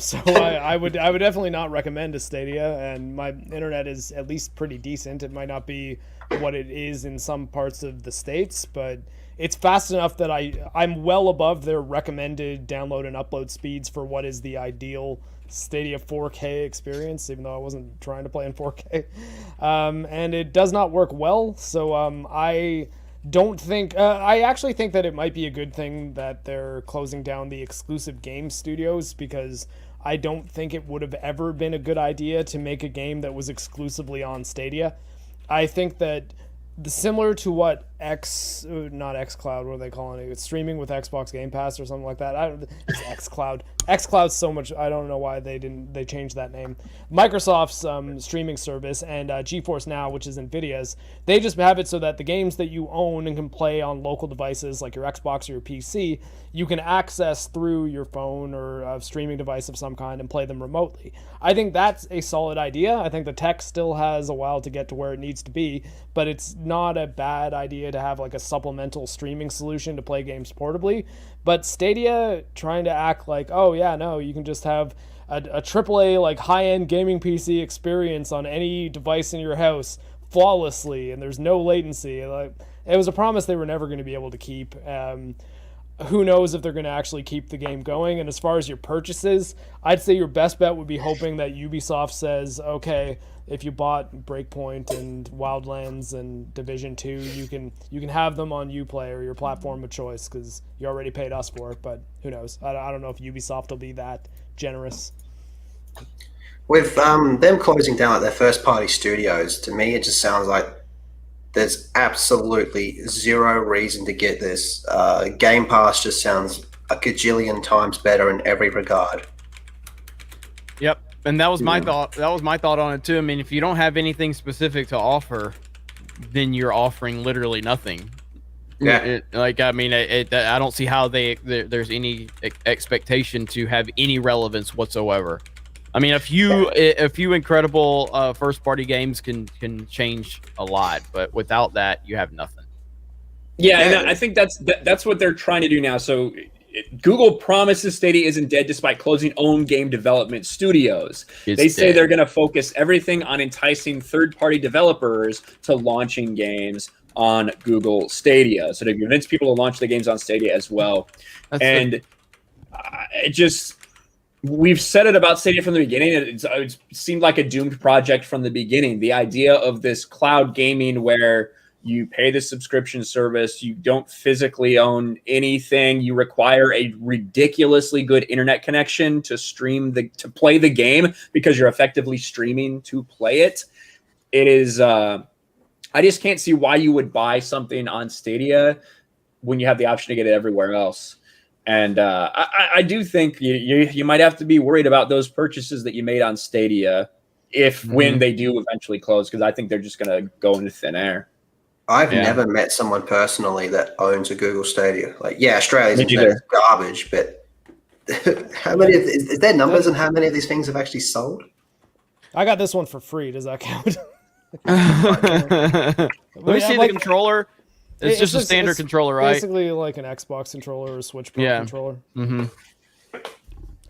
so I would definitely not recommend a Stadia. And my internet is at least pretty decent. It might not be what it is in some parts of the States, but it's fast enough that I'm well above their recommended download and upload speeds for what is the ideal Stadia 4K experience, even though I wasn't trying to play in 4K. And it does not work well, so I don't think... I actually think that it might be a good thing that they're closing down the exclusive game studios, because I don't think it would have ever been a good idea to make a game that was exclusively on Stadia. I think that similar to what not xCloud, what are they calling it? It's streaming with Xbox Game Pass or something like that. It's xCloud. xCloud's so much. I don't know why they changed that name. Microsoft's streaming service and GeForce Now, which is Nvidia's, they just have it so that the games that you own and can play on local devices like your Xbox or your PC, you can access through your phone or a streaming device of some kind and play them remotely. I think that's a solid idea. I think the tech still has a while to get to where it needs to be, but it's not a bad idea to have like a supplemental streaming solution to play games portably. But Stadia trying to act like, oh yeah, no, you can just have a AAA like high-end gaming PC experience on any device in your house flawlessly, and there's no latency. Like, it was a promise they were never going to be able to keep. Who knows if they're going to actually keep the game going? And as far as your purchases, I'd say your best bet would be hoping that Ubisoft says, okay, if you bought Breakpoint and Wildlands and Division 2, you can have them on Uplay or your platform of choice, because you already paid us for it. But who knows? I don't know if Ubisoft will be that generous. With them closing down like their first-party studios, to me it just sounds like there's absolutely zero reason to get this. Game Pass just sounds a gajillion times better in every regard. Yep, and that was my thought. That was my thought on it too. I mean, if you don't have anything specific to offer, then you're offering literally nothing. Yeah. I don't see how there's any expectation to have any relevance whatsoever. I mean, a few incredible first-party games can change a lot, but without that, you have nothing. Yeah, and I think that's what they're trying to do now. So Google promises Stadia isn't dead despite closing own game development studios. They say they're going to focus everything on enticing third-party developers to launching games on Google Stadia, so to convince people to launch the games on Stadia as well. We've said it about Stadia from the beginning. It seemed like a doomed project from the beginning. The idea of this cloud gaming where you pay the subscription service, you don't physically own anything, you require a ridiculously good internet connection to to play the game because you're effectively streaming to play it. It is. I just can't see why you would buy something on Stadia when you have the option to get it everywhere else. And I do think you might have to be worried about those purchases that you made on Stadia when they do eventually close, because I think they're just going to go into thin air. I've never met someone personally that owns a Google Stadia. Like, yeah, Australia's internet is garbage, but how many? Is there numbers on how many of these things have actually sold? I got this one for free. Does that count? Let me see the controller. It's just a standard controller, right? Basically like an Xbox controller or a Switch Pro controller. Mm-hmm.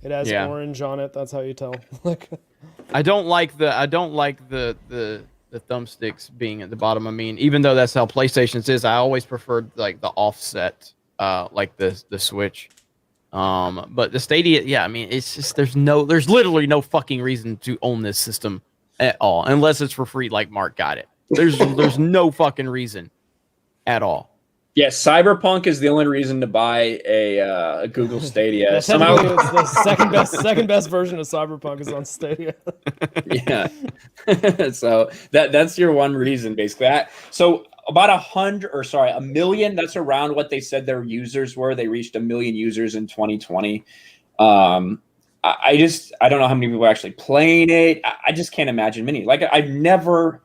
It has orange on it. That's how you tell. I don't like the thumbsticks being at the bottom. I mean, even though that's how PlayStation's is, I always preferred like the offset, like the Switch. But the Stadia, I mean, it's just there's literally no fucking reason to own this system at all, unless it's for free, like Mark got it. There's no fucking reason at all. Yeah, Cyberpunk is the only reason to buy a Google Stadia. Somehow, it's the second best version of Cyberpunk is on Stadia. Yeah, so that's your one reason, basically. So about 1 million. That's around what they said their users were. They reached 1 million users in 2020. I don't know how many people are actually playing it. I just can't imagine many. Like, I've never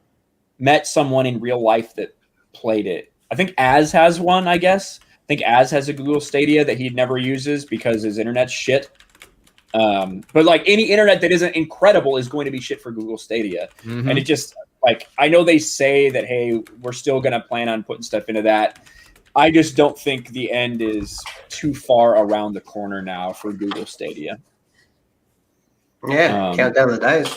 met someone in real life that played it. I think Az has one, I guess. I think Az has a Google Stadia that he never uses because his internet's shit. But like any internet that isn't incredible is going to be shit for Google Stadia. And it just, like, I know they say that, hey, we're still going to plan on putting stuff into that. I just don't think the end is too far around the corner now for Google Stadia. Yeah, count down the days.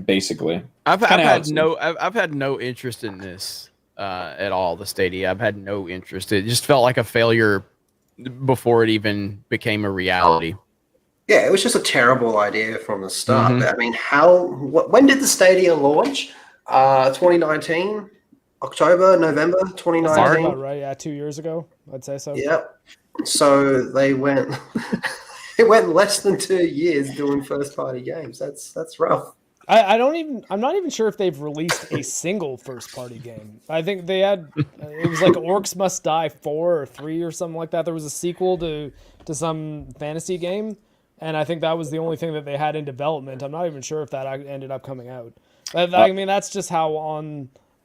Basically, I've had no interest in this at all. The Stadia, I've had no interest. It just felt like a failure before it even became a reality. Yeah, it was just a terrible idea from the start. But, I mean, when did the Stadia launch? 2019, October, November 2019. About right, yeah, 2 years ago, I'd say so. Yep. So they went. It went less than 2 years doing first-party games. That's rough. I'm not even sure if they've released a single first-party game. I think they had, it was like Orcs Must Die 4 or 3 or something like that. There was a sequel to some fantasy game, and I think that was the only thing that they had in development. I'm not even sure if that ended up coming out. I mean, that's just how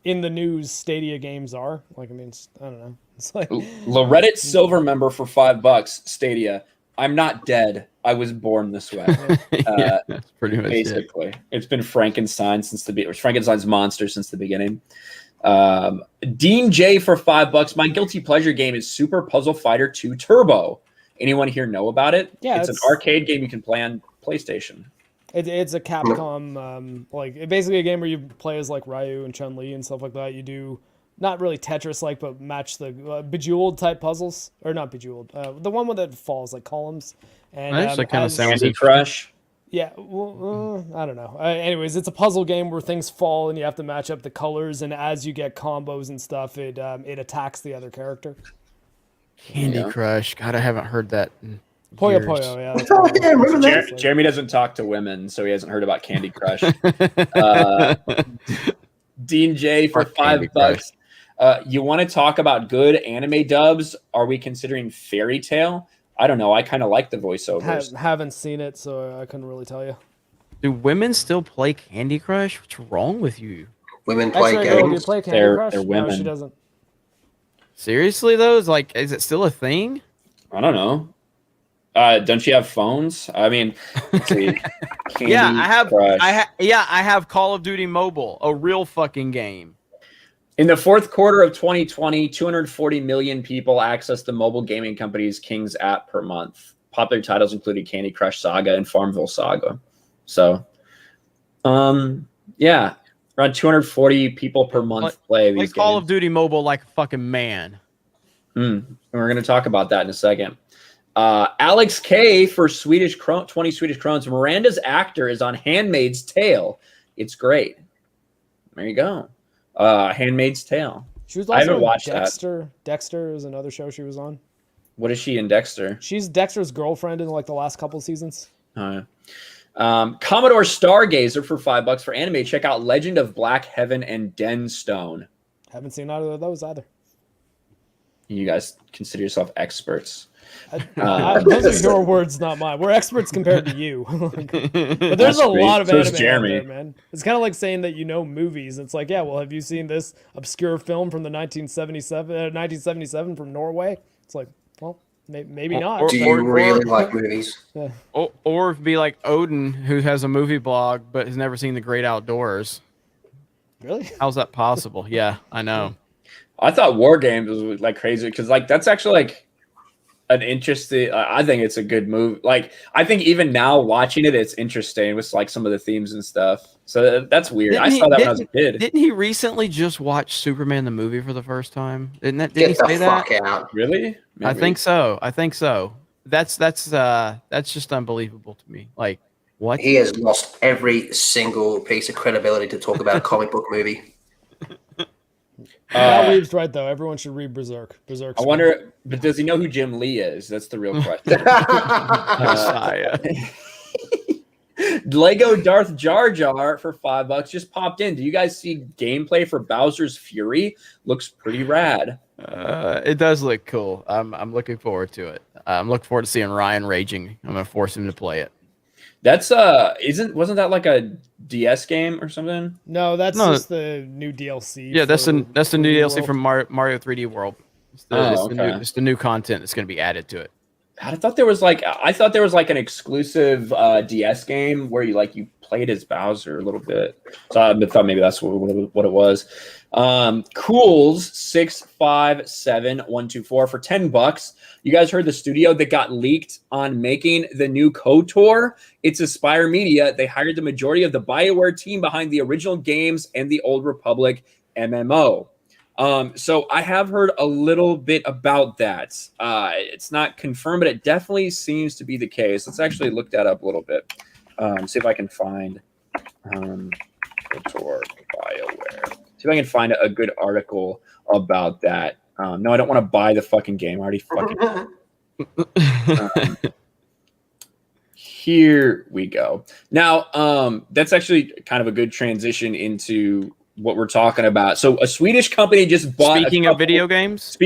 in the news Stadia games are. Like, I mean, I don't know. It's like Reddit silver member for $5. Stadia. I'm not dead. I was born this way. Yeah, that's pretty much basically. It's been Frankenstein's monster since the beginning. Dean J for $5. My guilty pleasure game is Super Puzzle Fighter 2 Turbo. Anyone here know about it? Yeah, it's an arcade game you can play on PlayStation. It's a Capcom, like basically a game where you play as like Ryu and Chun-Li and stuff like that. You do not really Tetris-like, but match the Bejeweled type puzzles, or not Bejeweled, the one that falls like columns. And actually kind of sounds Candy Crush. Yeah, well, I don't know. Anyways, it's a puzzle game where things fall and you have to match up the colors, and as you get combos and stuff, it attacks the other character. Candy Crush. God, I haven't heard that. Puyo Puyo, yeah. Yeah, remember that? Jeremy doesn't talk to women, so he hasn't heard about Candy Crush. Dean J for $5. You want to talk about good anime dubs? Are we considering Fairy Tail? I don't know. I kind of like the voiceovers. Haven't seen it, so I couldn't really tell you. Do women still play Candy Crush? What's wrong with you? Women play Actually, games. do you play Candy Crush? They're women. No, she doesn't. Seriously though, is it still a thing? I don't know. Don't you have phones? I mean, let's see. Yeah, I have Call of Duty Mobile, a real fucking game. In the fourth quarter of 2020, 240 million people accessed the mobile gaming company's King's app per month. Popular titles included Candy Crush Saga and Farmville Saga. So, yeah, around 240 people per month play these games. Call of Duty Mobile like a fucking man. We're going to talk about that in a second. Alex K for 20 Swedish krones. Miranda's actor is on Handmaid's Tale. It's great. There you go. Handmaid's Tale. She was also I haven't watched Dexter. that. Dexter is another show she was on. What is she in Dexter? She's Dexter's girlfriend in like the last couple seasons. Commodore Stargazer for $5 for anime. Check out Legend of Black Heaven and Denstone. Haven't seen either of those either. You guys consider yourself experts. Those are your words, not mine. We're experts compared to you. But there's a lot of anime out there, man. It's kind of like saying that you know movies. It's like, yeah, well, have you seen this obscure film from the 1977 from Norway? It's like, well, maybe not. Do you really like movies? Yeah. Or be like Odin, who has a movie blog but has never seen The Great Outdoors. Really? How's that possible? Yeah, I know. I thought War Games was like crazy because like that's actually like an interesting. I think it's a good move. Like I think even now watching it, it's interesting with like some of the themes and stuff. So that's weird. I saw that when I was a kid. Didn't he recently just watch Superman the movie for the first time? Didn't he say that? Get the fuck out! Really? Maybe. I think so. That's just unbelievable to me. Like what? He has lost every single piece of credibility to talk about a comic book movie. Weeb's right though. Everyone should read Berserk. I wonder, but does he know who Jim Lee is? That's the real question. Lego Darth Jar Jar for $5 just popped in. Do you guys see gameplay for Bowser's Fury? Looks pretty rad. It does look cool. I'm looking forward to it. I'm looking forward to seeing Ryan raging. I'm gonna force him to play it. That's wasn't that like a DS game or something? No, that's just the new DLC. Yeah, that's the new 3D DLC World. from Mario 3D World. It's the new content that's going to be added to it. I thought there was like an exclusive DS game where you played as Bowser a little bit. So I thought maybe that's what it was. Cools 657124 for $10. You guys heard the studio that got leaked on making the new KOTOR? It's Aspire Media. They hired the majority of the BioWare team behind the original games and the Old Republic MMO. So I have heard a little bit about that. It's not confirmed, but it definitely seems to be the case. Let's actually look that up a little bit. See if I can find KOTOR BioWare. See if I can find a good article about that. No, I don't want to buy the fucking game. I already fucking. Here we go. Now, that's actually kind of a good transition into what we're talking about. So a Swedish company just bought. Speaking of video games,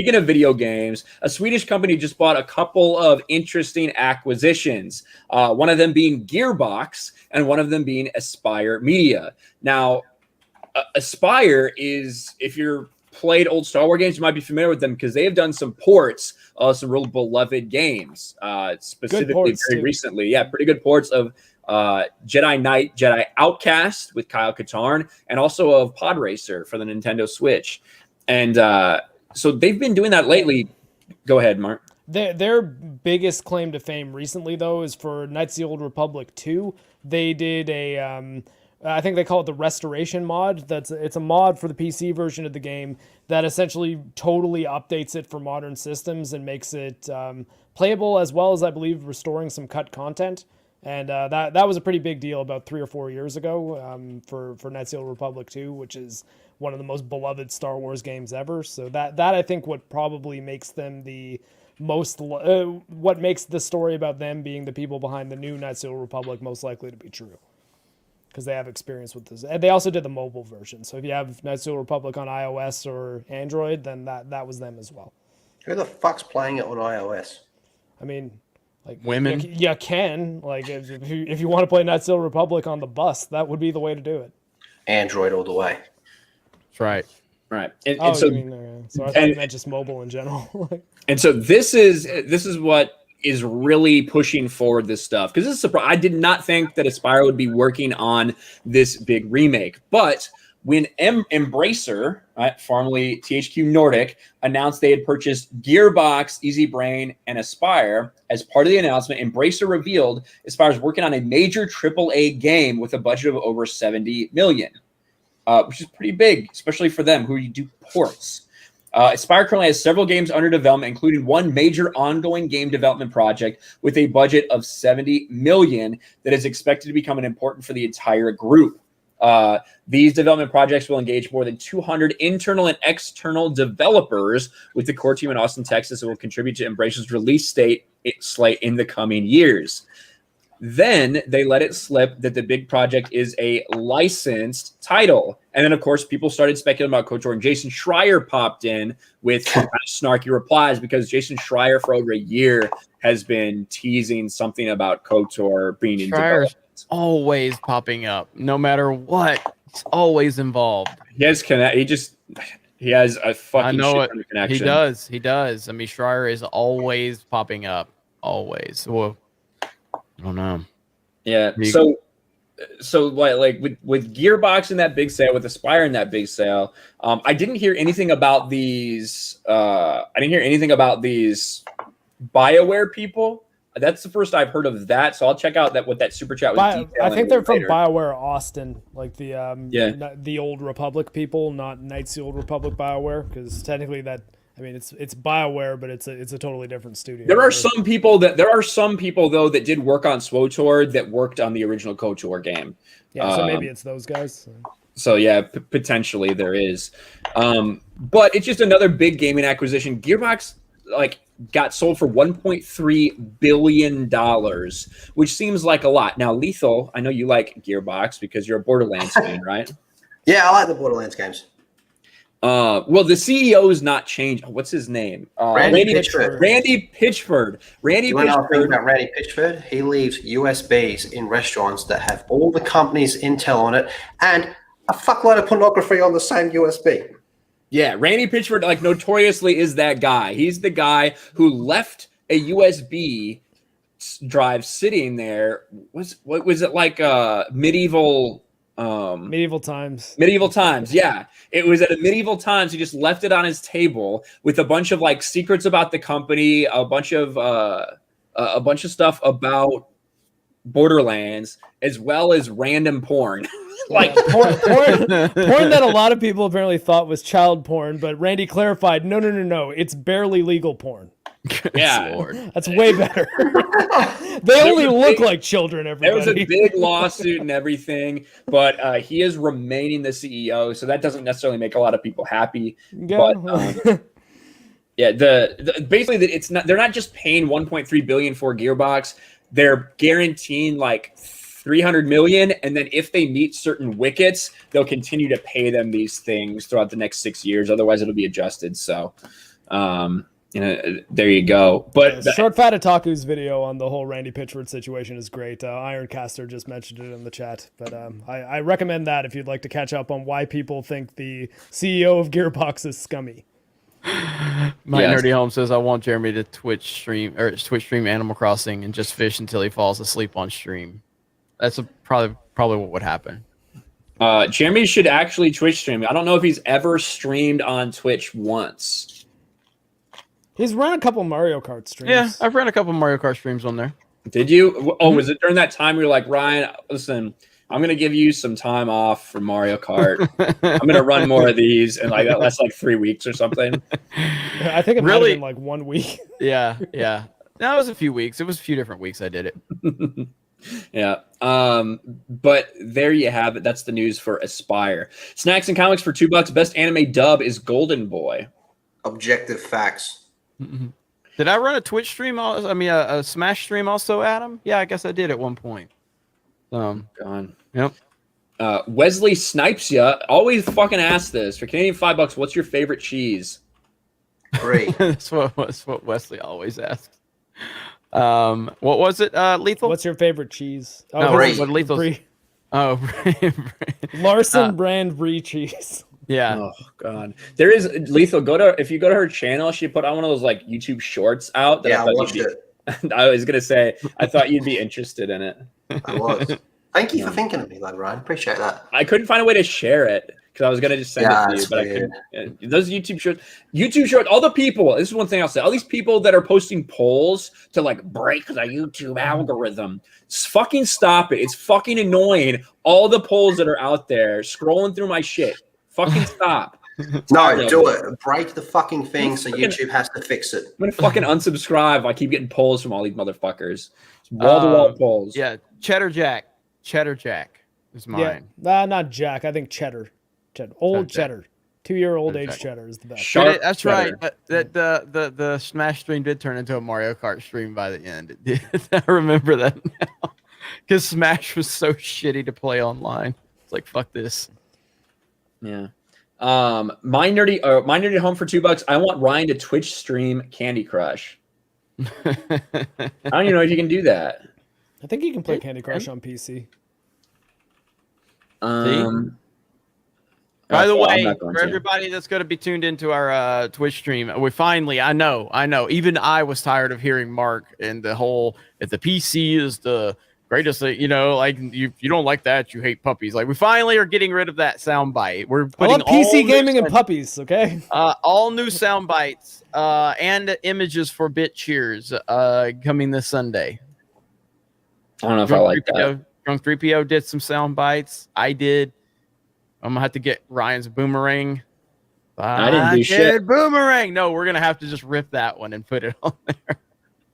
a Swedish company just bought a couple of interesting acquisitions. One of them being Gearbox and one of them being Aspire Media. Now, Aspire is, if you're played old Star Wars games, you might be familiar with them because they have done some ports of some real beloved games, specifically very recently. Yeah, pretty good ports of Jedi Knight, Jedi Outcast with Kyle Katarn, and also of Pod Racer for the Nintendo Switch. And so they've been doing that lately. Go ahead, Mark. Their biggest claim to fame recently, though, is for Knights of the Old Republic 2. They did a I think they call it the restoration mod. It's a mod for the PC version of the game that essentially totally updates it for modern systems and makes it playable, as well as, I believe, restoring some cut content. And that was a pretty big deal about 3 or 4 years ago for Knights of the Old Republic 2, which is one of the most beloved Star Wars games ever. So that I think what probably makes them the most what makes the story about them being the people behind the new Knights of the Old Republic most likely to be true. Because they have experience with this. And they also did the mobile version. So if you have Knights of the Old Republic on iOS or Android, then that was them as well. Who the fuck's playing it on iOS? I mean, like women. You can. Like if you want to play Knights of the Old Republic on the bus, that would be the way to do it. Android all the way. That's right. Right. So I thought you meant just mobile in general. And so this is what is really pushing forward this stuff, because this is surprise. I did not think that Aspire would be working on this big remake, but when Embracer, right, formerly THQ Nordic, announced they had purchased Gearbox, Easy Brain, and Aspire, as part of the announcement, Embracer revealed Aspire is working on a major AAA game with a budget of over $70 million, which is pretty big, especially for them who do ports. Aspire currently has several games under development, including one major ongoing game development project with a budget of $70 million that is expected to become important for the entire group. These development projects will engage more than 200 internal and external developers with the core team in Austin, Texas, and will contribute to Embracer's release slate in the coming years. Then they let it slip that the big project is a licensed title. And then, of course, people started speculating about KOTOR, and Jason Schreier popped in with kind of snarky replies, because Jason Schreier for over a year has been teasing something about KOTOR being in development. Always popping up, no matter what. It's always involved. He has a fucking shit connection. He does. I mean, Schreier is always popping up. Always. Well, I don't know. Yeah. So like with Gearbox in that big sale, with Aspire in that big sale, I didn't hear anything about these. BioWare people. That's the first I've heard of that. So I'll check out what that super chat was detailing. I think they're from later. BioWare Austin, like the Old Republic people, not Knights of the Old Republic BioWare, because technically it's BioWare, but it's a totally different studio. There are some people though that did work on SWTOR that worked on the original KOTOR game. Yeah, so maybe it's those guys. So yeah, potentially there is. But it's just another big gaming acquisition. Gearbox, like, got sold for $1.3 billion, which seems like a lot. Now, Lethal, I know you like Gearbox because you're a Borderlands fan, right? Yeah, I like the Borderlands games. Well, the CEO is not changed. What's his name? Randy Pitchford. Randy Pitchford. You want to know thing about Randy Pitchford? He leaves USBs in restaurants that have all the company's intel on it and a fuckload of pornography on the same USB. Yeah, Randy Pitchford, like, notoriously is that guy. He's the guy who left a USB drive sitting there. What was it, like medieval times? Medieval times, yeah. It was at a medieval times. He just left it on his table with a bunch of like secrets about the company, a bunch of stuff about Borderlands, as well as random porn. Like porn that a lot of people apparently thought was child porn, but Randy clarified, no, it's barely legal porn. Yeah, Lord. That's way better. They only look like children, everybody. There was a big lawsuit and everything, but he is remaining the CEO, so that doesn't necessarily make a lot of people happy. Yeah. But yeah, basically it's not, they're not just paying 1.3 billion for Gearbox, they're guaranteeing like 300 million, and then if they meet certain wickets, they'll continue to pay them these things throughout the next 6 years. Otherwise, it'll be adjusted. So, there you go. But Short Fat Otaku's video on the whole Randy Pitchford situation is great. Ironcaster just mentioned it in the chat, but I recommend that if you'd like to catch up on why people think the CEO of Gearbox is scummy. Nerdy Home says, I want Jeremy to Twitch stream Animal Crossing and just fish until he falls asleep on stream. That's probably what would happen. Jeremy should actually Twitch stream. I don't know if he's ever streamed on Twitch once. He's run a couple Mario Kart streams. Yeah, I've run a couple Mario Kart streams on there. Did you? Oh, was it during that time where you're like, Ryan, listen, I'm going to give you some time off from Mario Kart. I'm going to run more of these, and like that lasts like 3 weeks or something. I think it might have been like 1 week. Yeah. No, it was a few weeks. It was a few different weeks I did it. Yeah. But there you have it. That's the news for Aspire. Snacks and comics for $2. Best anime dub is Golden Boy. Objective facts. Mm-hmm. Did I run a Twitch stream? A Smash stream also, Adam? Yeah, I guess I did at one point. Gone. Yep. Wesley Snipes ya. Always fucking ask this. For Canadian $5, what's your favorite cheese? Brie. That's what Wesley always asks. What was it, Lethal? What's your favorite cheese? Oh, Brie. What Lethal's? Brie. Oh, Brie. Larson brand Brie cheese. Yeah. Oh god. There is Lethal. If you go to her channel, she put on one of those like YouTube shorts out. That Yeah, I watched it. I was gonna say I thought you'd be interested in it. I was. Thank you for thinking of me, lad, Ryan. Appreciate that. I couldn't find a way to share it because I was gonna just send it to you, but weird. I couldn't. Those YouTube shorts. All the people. This is one thing I'll say. All these people that are posting polls to like break the YouTube algorithm. Fucking stop it. It's fucking annoying. All the polls that are out there scrolling through my shit. Fucking stop. No, do it. Break the fucking thing so YouTube has to fix it. I'm gonna fucking unsubscribe. I keep getting polls from all these motherfuckers. Wall-to-wall polls. Yeah, Cheddar Jack is mine. Yeah, not Jack. I think Cheddar. Old Cheddar. 2-year-old age Cheddar is the best. That's Cheddar. right. The Smash stream did turn into a Mario Kart stream by the end. It did. I remember that now. Because Smash was so shitty to play online. It's like, fuck this. Yeah. My nerdy home for $2. I want Ryan to Twitch stream Candy Crush. I don't even know if you can do that. I think you can play Candy Crush on PC. By the way, for everybody that's going to be tuned into our Twitch stream, we finally, I know, even I was tired of hearing Mark and the whole, if the PC is the greatest, like you don't like that, you hate puppies. Like, we finally are getting rid of that soundbite. We're putting PC gaming and puppies, okay? All new sound bites and images for bit cheers coming this Sunday. I don't know if I like that. Drunk 3PO did some sound bites. I did. I'm gonna have to get Ryan's boomerang. I didn't do shit. Boomerang. No, we're gonna have to just rip that one and put it on there.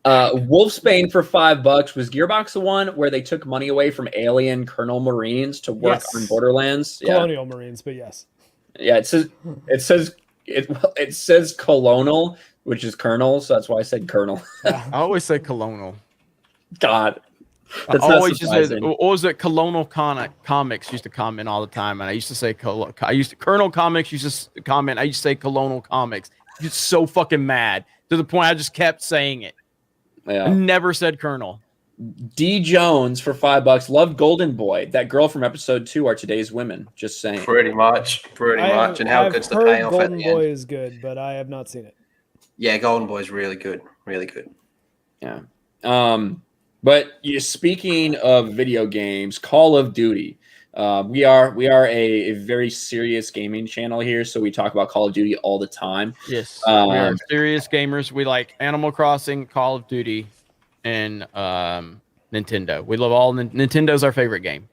Wolfsbane for $5. Was Gearbox the one where they took money away from alien Colonel Marines to work on Borderlands? Colonial Marines, but yes. Yeah, it says colonial, which is Colonel. So that's why I said Colonel. I always say Colonel. God, I that's not always just said, surprising. what was it? Colonel Comics used to comment all the time, and I used to say Colonel Comics used to comment. I used to say Colonel Comics. It's so fucking mad to the point I just kept saying it. I Yeah. never said Colonel. D Jones for $5. Love Golden Boy. That girl from episode 2 are today's women. Just saying. Pretty much. And how I've good's the heard payoff Golden at the Boy end? is good, but I have not seen it. Yeah, Golden Boy's really good. Really good. Yeah. But speaking of video games, Call of Duty. We are a very serious gaming channel here, so we talk about Call of Duty all the time. Yes, we are serious gamers. We like Animal Crossing, Call of Duty, and Nintendo. We love all Nintendo's our favorite game.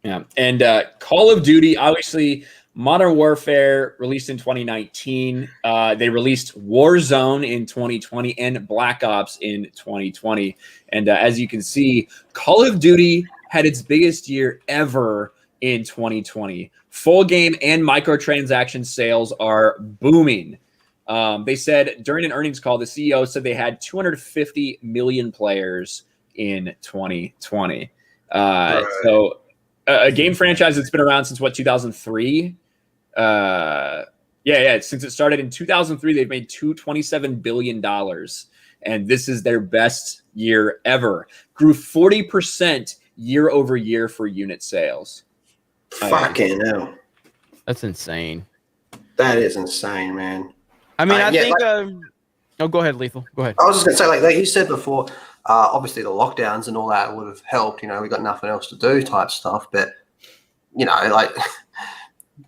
Yeah, and Call of Duty, obviously, Modern Warfare released in 2019. They released Warzone in 2020 and Black Ops in 2020. And as you can see, Call of Duty had its biggest year ever in 2020. Full game and microtransaction sales are booming. They said during an earnings call, the CEO said they had 250 million players in 2020. Right. So a game franchise that's been around since 2003. Since it started in 2003, they've made $27 billion, and this is their best year ever. Grew 40% year over year for unit sales. Fucking hell. That's insane. That is insane, man. I mean, I think. Like, go ahead, Lethal. Go ahead. I was just going to say, like you said before, obviously the lockdowns and all that would have helped. You know, we got nothing else to do type stuff. But, you know, like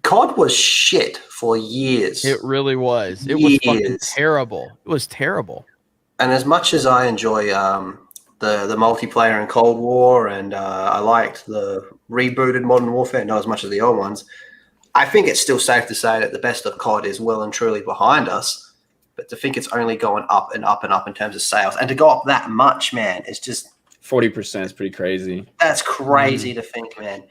COD was shit for years. It really was. It was fucking terrible. It was terrible. And as much as I enjoy the multiplayer in Cold War and I liked the rebooted Modern Warfare, not as much as the old ones, I think it's still safe to say that the best of COD is well and truly behind us. But to think it's only going up and up and up in terms of sales, and to go up that much, man, it's just 40% is pretty crazy. That's crazy to think, man.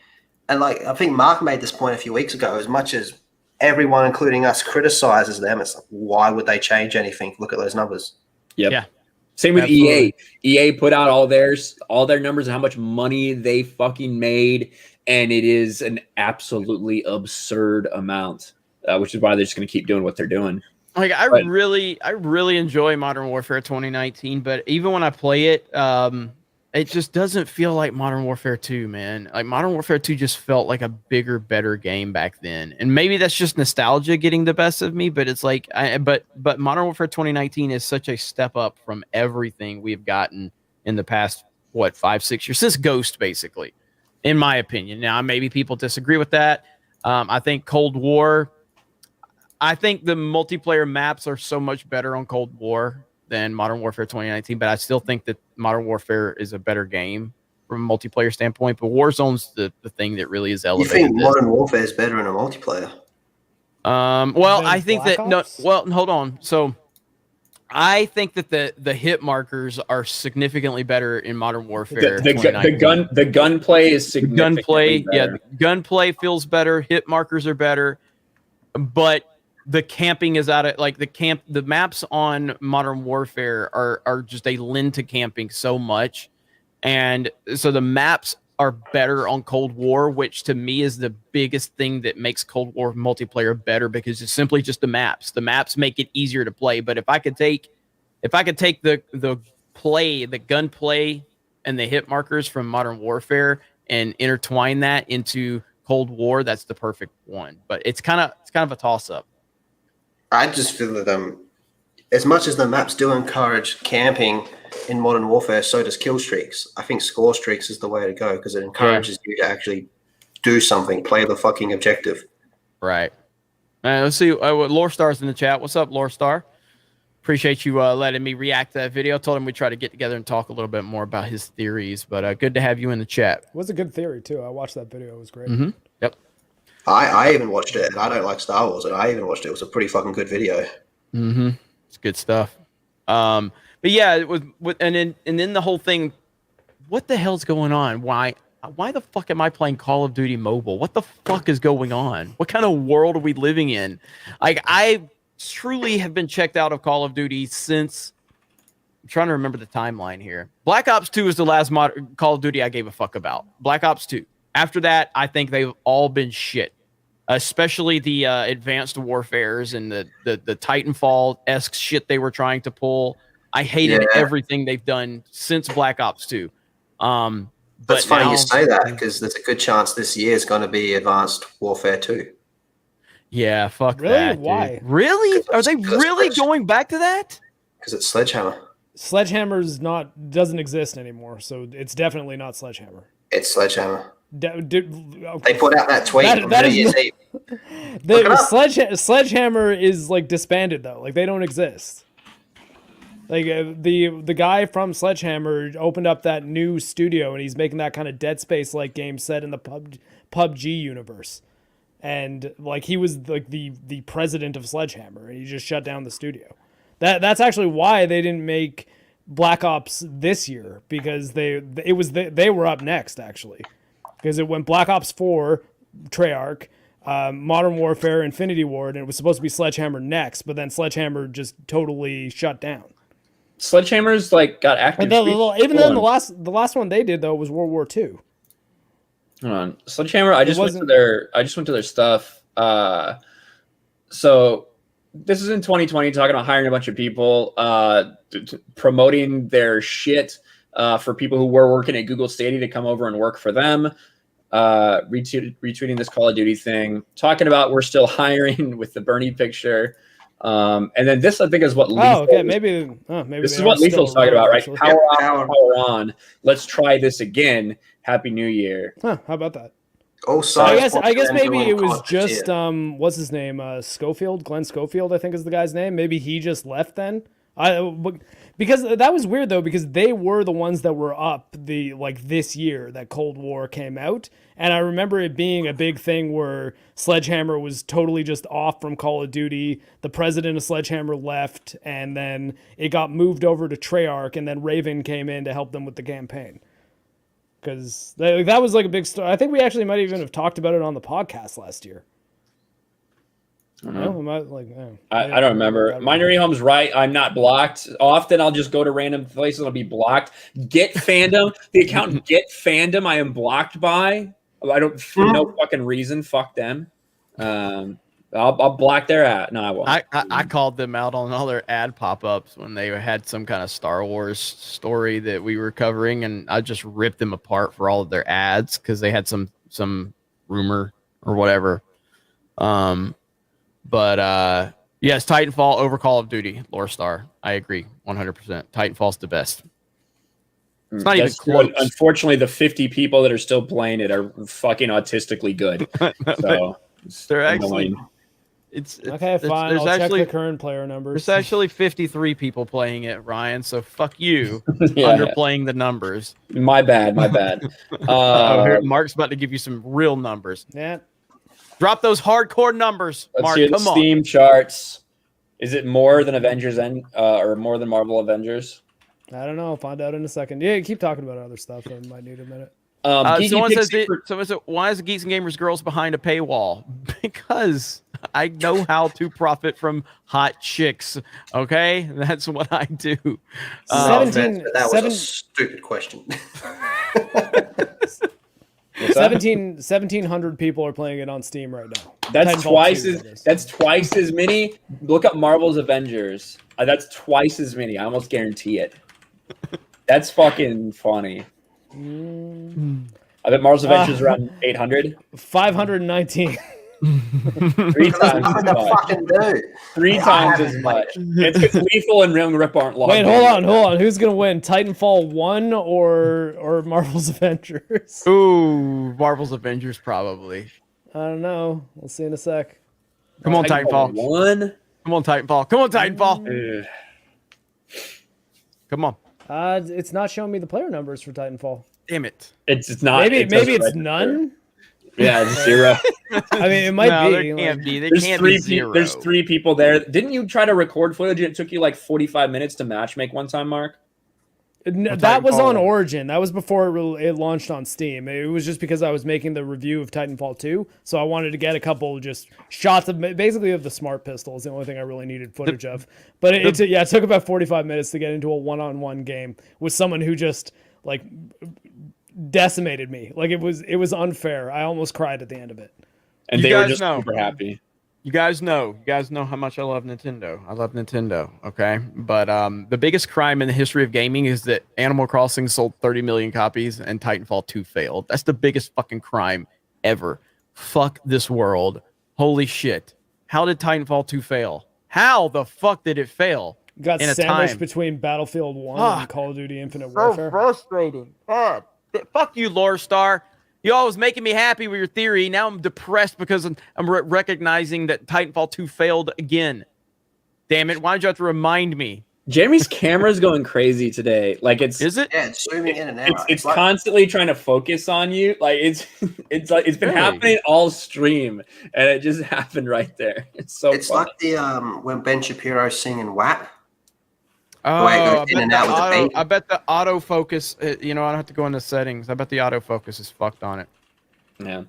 And like I think Mark made this point a few weeks ago. As much as everyone, including us, criticizes them, it's like, why would they change anything? Look at those numbers. Yep. Yeah. Same with Absolutely. EA. EA put out all their numbers and how much money they fucking made, and it is an absolutely absurd amount, which is why they're just going to keep doing what they're doing. Like I really enjoy Modern Warfare 2019, but even when I play it, it just doesn't feel like Modern Warfare 2, man. Like Modern Warfare 2 just felt like a bigger, better game back then. And maybe that's just nostalgia getting the best of me, but it's like but Modern Warfare 2019 is such a step up from everything we've gotten in the past 5-6 years since Ghost, basically, in my opinion. Now maybe people disagree with that. I think Cold War, I think the multiplayer maps are so much better on Cold War than Modern Warfare 2019, but I still think that Modern Warfare is a better game from a multiplayer standpoint. But Warzone's the thing that really is elevated. You think Modern Warfare is better in a multiplayer? Well, I think Black that no. Ops? Well, hold on. So, I think that the hit markers are significantly better in Modern Warfare. The gunplay is significantly better. The gunplay feels better. Hit markers are better, but the camping is out of the maps on Modern Warfare are just, they lend to camping so much. And so the maps are better on Cold War, which to me is the biggest thing that makes Cold War multiplayer better, because it's simply just the maps. The maps make it easier to play. But if I could take the gunplay and the hit markers from Modern Warfare and intertwine that into Cold War, that's the perfect one. But it's kind of a toss up. I just feel that as much as the maps do encourage camping in Modern Warfare, so does kill streaks. I think score streaks is the way to go, because it encourages you to actually do something, play the fucking objective. Right. Let's see. Lore Star's in the chat. What's up, Lore Star? Appreciate you letting me react to that video. I told him we'd try to get together and talk a little bit more about his theories, but good to have you in the chat. It was a good theory, too. I watched that video. It was great. Mm-hmm. Yep. I even watched it, and I don't like Star Wars, and I even watched it. It was a pretty fucking good video. Mm-hmm. It's good stuff. But yeah, it was and then the whole thing. What the hell's going on? Why the fuck am I playing Call of Duty Mobile? What the fuck is going on? What kind of world are we living in? Like truly have been checked out of Call of Duty since. I'm trying to remember the timeline here. Black Ops 2 is the last Call of Duty I gave a fuck about. Black Ops 2. After that, I think they've all been shit. Especially the Advanced Warfares and the Titanfall-esque shit they were trying to pull. I hated everything they've done since Black Ops 2. That's funny you say that, because there's a good chance this year is going to be Advanced Warfare 2. Yeah, fuck really? that. Why? Dude. Really? Are they really going back to that? Because it's Sledgehammer. Sledgehammer's doesn't exist anymore, so it's definitely not Sledgehammer. It's Sledgehammer. Okay. They put out that tweet on New Year's Eve. Sledgehammer is like disbanded though. Like they don't exist. Like the guy from Sledgehammer opened up that new studio and he's making that kind of Dead Space like game set in the PUBG universe. And like he was like the president of Sledgehammer and he just shut down the studio. That's actually why they didn't make Black Ops this year, because they were up next actually. Because it went Black Ops 4, Treyarch, Modern Warfare, Infinity Ward, and it was supposed to be Sledgehammer next, but then Sledgehammer just totally shut down. Sledgehammer's like got active. Even then, the last one they did though was World War II. Hold on, Sledgehammer. I just went to their stuff. So this is in 2020, talking about hiring a bunch of people, promoting their shit. For people who were working at Google Stadia to come over and work for them, retweeting this Call of Duty thing, talking about we're still hiring with the Bernie picture, and then this I think is what. Maybe this is what Lethal's talking about, right? Power off, power on. Let's try this again. Happy New Year. How about that? Also, I guess maybe it was just what's his name? Schofield, Glenn Schofield, I think is the guy's name. Maybe he just left then. Because that was weird though, because they were the ones that were up this year that Cold War came out, and I remember it being a big thing where Sledgehammer was totally just off from Call of Duty. The president of Sledgehammer left, and then it got moved over to Treyarch, and then Raven came in to help them with the campaign. Because that was like a big story. I think we actually might even have talked about it on the podcast last year. I don't remember. Minor Home's right. I'm not blocked. Often I'll just go to random places and I'll be blocked. Get Fandom, the account Get Fandom, I am blocked by. I don't for no fucking reason. Fuck them. I'll block their ad. No, I won't. I called them out on all their ad pop-ups when they had some kind of Star Wars story that we were covering, and I just ripped them apart for all of their ads because they had some rumor or whatever. But yes, Titanfall over Call of Duty, Lore Star. I agree 100%. Titanfall's the best. It's not even close. Unfortunately, the 50 people that are still playing it are fucking autistically good. So they're actually. It's okay, fine. I'll check the current player numbers. There's actually 53 people playing it, Ryan. So fuck you, underplaying the numbers. My bad. Mark's about to give you some real numbers. Yeah. Drop those hardcore numbers, Let's Mark. see Come the Steam charts. Is it more than Avengers or more than Marvel Avengers? I don't know. I'll find out in a second. Yeah, keep talking about other stuff. I might need a minute. Someone says, why is the Geeks and Gamers Girls behind a paywall? Because I know how to profit from hot chicks. Okay, that's what I do. 17 a stupid question. 1,700 people are playing it on Steam right now. That's twice as many. Look up Marvel's Avengers. That's twice as many. I almost guarantee it. That's fucking funny. I bet Marvel's Avengers around 800. 519. 3 times as much. 3 times as much. It's Lethal and Rim Rip aren't long. Wait, hold on. Who's gonna win? Titanfall 1 or Marvel's Avengers? Ooh, Marvel's Avengers probably. I don't know. We'll see in a sec. Come on, Titanfall. 1. Come on, Titanfall. Come on. It's not showing me the player numbers for Titanfall. Damn it. It's not. Maybe it's none. Yeah, it's 0. I mean, it might be. There can't be. There can't be 0. There's 3 people there. Didn't you try to record footage and it took you like 45 minutes to matchmake one time, Mark? That was on Titanfall. Origin. That was before it launched on Steam. It was just because I was making the review of Titanfall 2, so I wanted to get a couple just shots of basically of the smart pistol. Is the only thing I really needed footage of. But it took about 45 minutes to get into a one-on-one game with someone who just like decimated me. Like it was unfair. I almost cried at the end of it. And You they were guys just know. super happy. You guys know how much I love Nintendo. I love Nintendo, okay? But the biggest crime in the history of gaming is that Animal Crossing sold 30 million copies and Titanfall 2 failed. That's the biggest fucking crime ever. Fuck this world. Holy shit. How did Titanfall 2 fail? How the fuck did it fail? Got in a sandwiched time? between Battlefield 1 and Call of Duty Infinite So Warfare. frustrating. God. Fuck you, Lore Star. You always making me happy with your theory. Now I'm depressed because I'm recognizing that Titanfall 2 failed again. Damn it. Why did you have to remind me? Jeremy's camera's going crazy today. Like Is it? Yeah, it's zooming in and out. it's like, constantly trying to focus on you. Like it's like it's been Really? happening all stream, and it just happened right there. It's so it's funny. like the when Ben Shapiro's singing WAP. Oh, way it goes I in bet, and the out with the auto, beat. I bet the autofocus, I don't have to go into settings. I bet the autofocus is fucked on it. Yeah.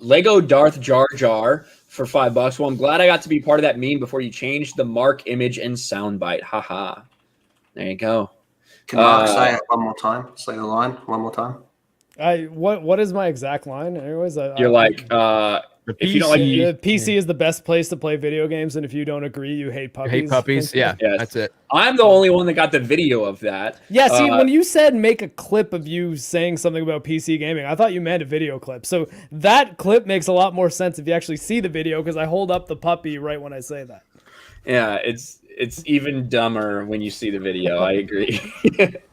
Lego Darth Jar Jar for $5. Well, I'm glad I got to be part of that meme before you changed the Mark image and soundbite. Haha. There you go. Can Mark say it one more time? Say the line one more time. What is my exact line? Anyways, You're like, The if you don't like the PC is the best place to play video games, and if you don't agree, you hate puppies. Hate puppies? Yeah, Yes. that's it. I'm the only one that got the video of that. Yeah, see, when you said make a clip of you saying something about PC gaming, I thought you meant a video clip. So that clip makes a lot more sense if you actually see the video, because I hold up the puppy right when I say that. Yeah, it's even dumber when you see the video. I agree.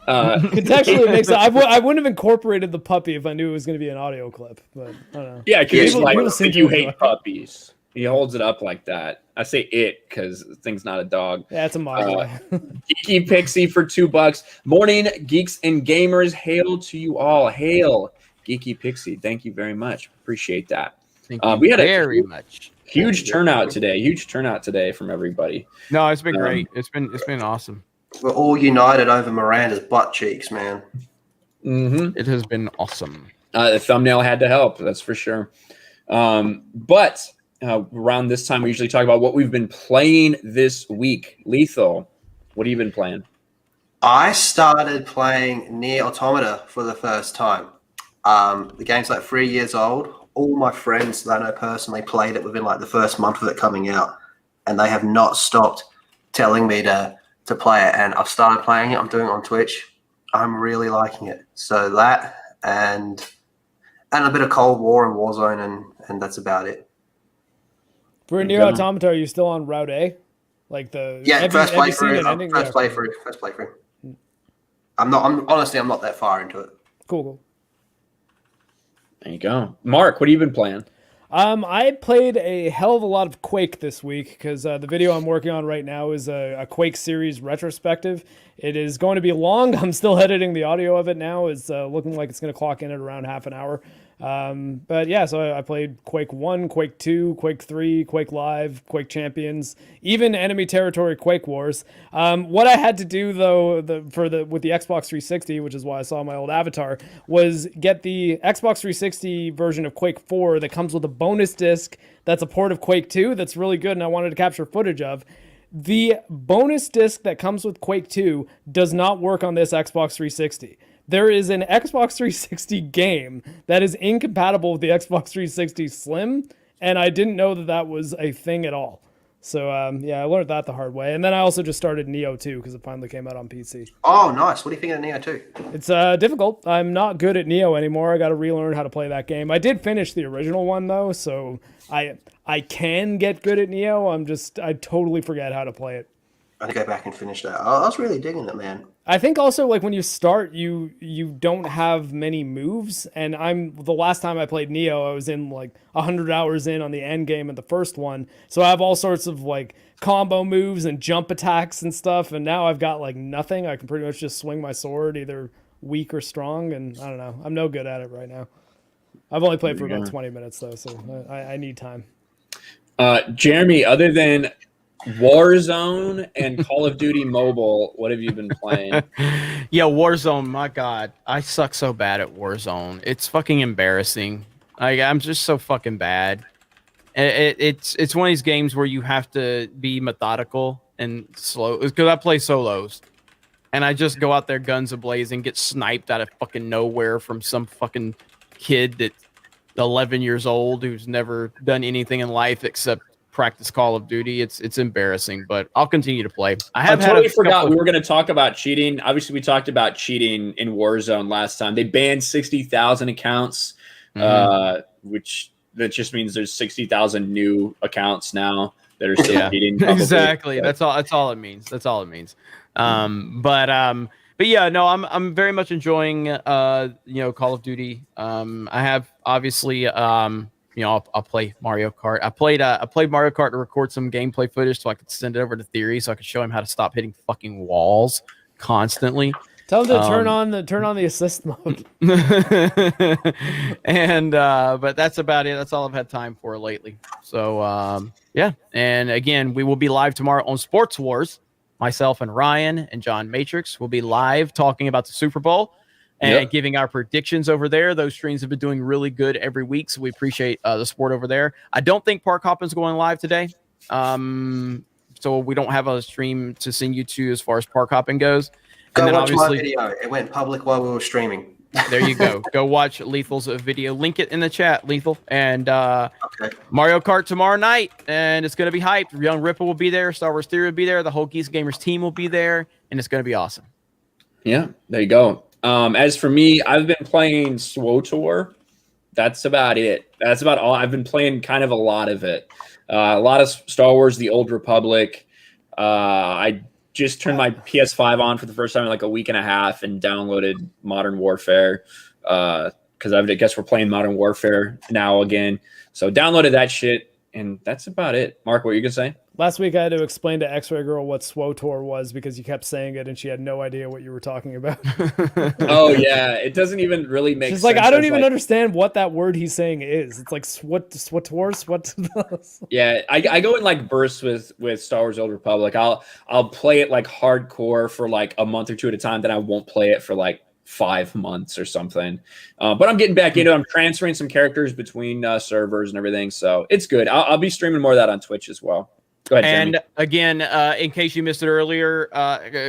Contextually, it makes I wouldn't have incorporated the puppy if I knew it was going to be an audio clip, but I don't know. Yeah, because People- like people seem to you enjoy hate it. puppies. He holds it up like that. I say it because the thing's not a dog. Yeah, it's a model. Geeky Pixie for $2. Morning, geeks and gamers. Hail to you all. Hail, Geeky Pixie. Thank you very much. Appreciate that. Thank you We had very much. huge turnout today. Huge turnout today from everybody. No, it's been great. It's been awesome. We're all united over Miranda's butt cheeks, man. Mm-hmm. It has been awesome. The thumbnail had to help. That's for sure. But around this time, we usually talk about what we've been playing this week. Lethal, what have you been playing? I started playing Near Automata for the first time. The game's like 3 years old. All my friends that I know personally played it within like the first month of it coming out, and they have not stopped telling me to play it. And I've started playing it. I'm doing it on Twitch. I'm really liking it. So that and a bit of Cold War and Warzone, and that's about it. For Nier Automata, are you still on Route A? Like the First have you seen playthrough. an ending? First Yeah, playthrough. I'm not that far into it. Cool. There you go. Mark, what have you been playing? I played a hell of a lot of Quake this week because the video I'm working on right now is a Quake series retrospective. It is going to be long. I'm still editing the audio of it now. It's looking like it's going to clock in at around half an hour. But yeah, so I played Quake 1, Quake 2, Quake 3, Quake Live, Quake Champions, even Enemy Territory Quake Wars. What I had to do though with the Xbox 360, which is why I saw my old avatar, was get the Xbox 360 version of Quake 4 that comes with a bonus disc that's a port of Quake 2 that's really good, and I wanted to capture footage of. The bonus disc that comes with Quake 2 does not work on this Xbox 360. There is an Xbox 360 game that is incompatible with the Xbox 360 Slim, and I didn't know that was a thing at all. So, yeah, I learned that the hard way. And then I also just started Neo 2 because it finally came out on PC. Oh, nice. What do you think of Neo 2? It's difficult. I'm not good at Neo anymore. I got to relearn how to play that game. I did finish the original one, though, so I can get good at Neo. I totally forget how to play it. I need to go back and finish that. I was really digging it, man. I think also like when you start, you don't have many moves, and the last time I played Neo, I was in like 100 hours in on the end game of the first one, so I have all sorts of like combo moves and jump attacks and stuff, and now I've got like nothing. I can pretty much just swing my sword, either weak or strong, and I don't know. I'm no good at it right now. I've only played for about 20 minutes though, so I need time. Jeremy, other than Warzone and Call of Duty Mobile. What have you been playing? Yeah, Warzone. My God, I suck so bad at Warzone. It's fucking embarrassing. I'm just so fucking bad. It's one of these games where you have to be methodical and slow. Because I play solos, and I just go out there guns a-blazing, get sniped out of fucking nowhere from some fucking kid that's 11 years old who's never done anything in life except practice Call of Duty. It's embarrassing, but I'll continue to play. I totally forgot we were going to talk about cheating. Obviously, we talked about cheating in Warzone last time. They banned 60,000 accounts, which that just means there's 60,000 new accounts now that are still cheating. Probably. Exactly. That's all it means. That's all it means. But yeah, no, I'm very much enjoying Call of Duty. I have obviously I'll play Mario Kart. I played Mario Kart to record some gameplay footage so I could send it over to Theory so I could show him how to stop hitting fucking walls constantly. Tell him to turn on the assist mode. And but that's about it. That's all I've had time for lately. So yeah. And again, we will be live tomorrow on Sports Wars. Myself and Ryan and John Matrix will be live talking about the Super Bowl and giving our predictions over there. Those streams have been doing really good every week, so we appreciate the support over there. I don't think Park Hoppin's going live today. So we don't have a stream to send you to as far as Park Hoppin goes. Go watch my video. It went public while we were streaming. There you go. Go watch Lethal's video. Link it in the chat, Lethal. And Mario Kart tomorrow night, and it's going to be hyped. Young Ripple will be there. Star Wars Theory will be there. The whole Geeks Gamers team will be there, and it's going to be awesome. Yeah, there you go. As for me, I've been playing SWTOR. That's about it. That's about all. I've been playing kind of a lot of it. A lot of Star Wars, The Old Republic. I just turned my PS5 on for the first time in like a week and a half and downloaded Modern Warfare because I guess we're playing Modern Warfare now again. So downloaded that shit, and that's about it. Mark, what are you going to say? Last week I had to explain to X-Ray Girl what SWTOR was because you kept saying it and she had no idea what you were talking about. Oh, yeah. It doesn't even really make sense. She's like, I don't even understand what that word he's saying is. It's like SWTOR? Yeah, I go in like bursts with Star Wars Old Republic. I'll play it like hardcore for like a month or two at a time. Then I won't play it for like 5 months or something. But I'm getting back into it. I'm transferring some characters between servers and everything. So it's good. I'll be streaming more of that on Twitch as well. Go ahead, Jeremy. And again, in case you missed it earlier,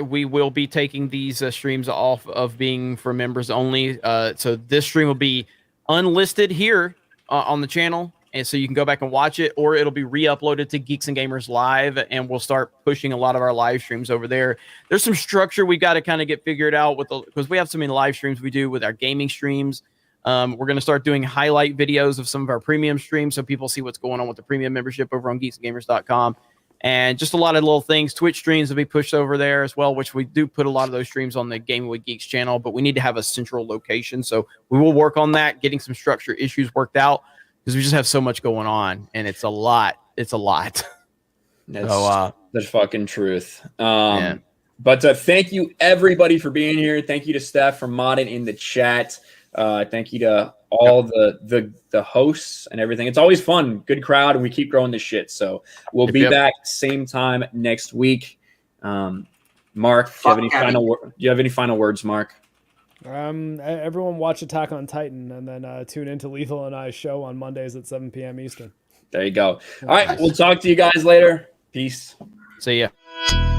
we will be taking these streams off of being for members only. So this stream will be unlisted here on the channel. And so you can go back and watch it, or it'll be re-uploaded to Geeks and Gamers Live, and we'll start pushing a lot of our live streams over there. There's some structure we got to kind of get figured out because we have so many live streams we do with our gaming streams. We're going to start doing highlight videos of some of our premium streams so people see what's going on with the premium membership over on geeksandgamers.com. And just a lot of little things. Twitch streams will be pushed over there as well, which we do put a lot of those streams on the Gaming with Geeks channel, but we need to have a central location. So we will work on that, getting some structure issues worked out because we just have so much going on, and it's a lot. It's a lot. That's the fucking truth. But thank you, everybody, for being here. Thank you to Steph for modding in the chat. Thank you to all the hosts and everything. It's always fun, good crowd, and we keep growing this shit. So we'll be back same time next week. Mark, do you have any final words, Mark? Everyone watch Attack on Titan and then tune into Lethal and I's show on Mondays at 7 p.m. Eastern. There you go. All right, we'll talk to you guys later. Peace. See ya.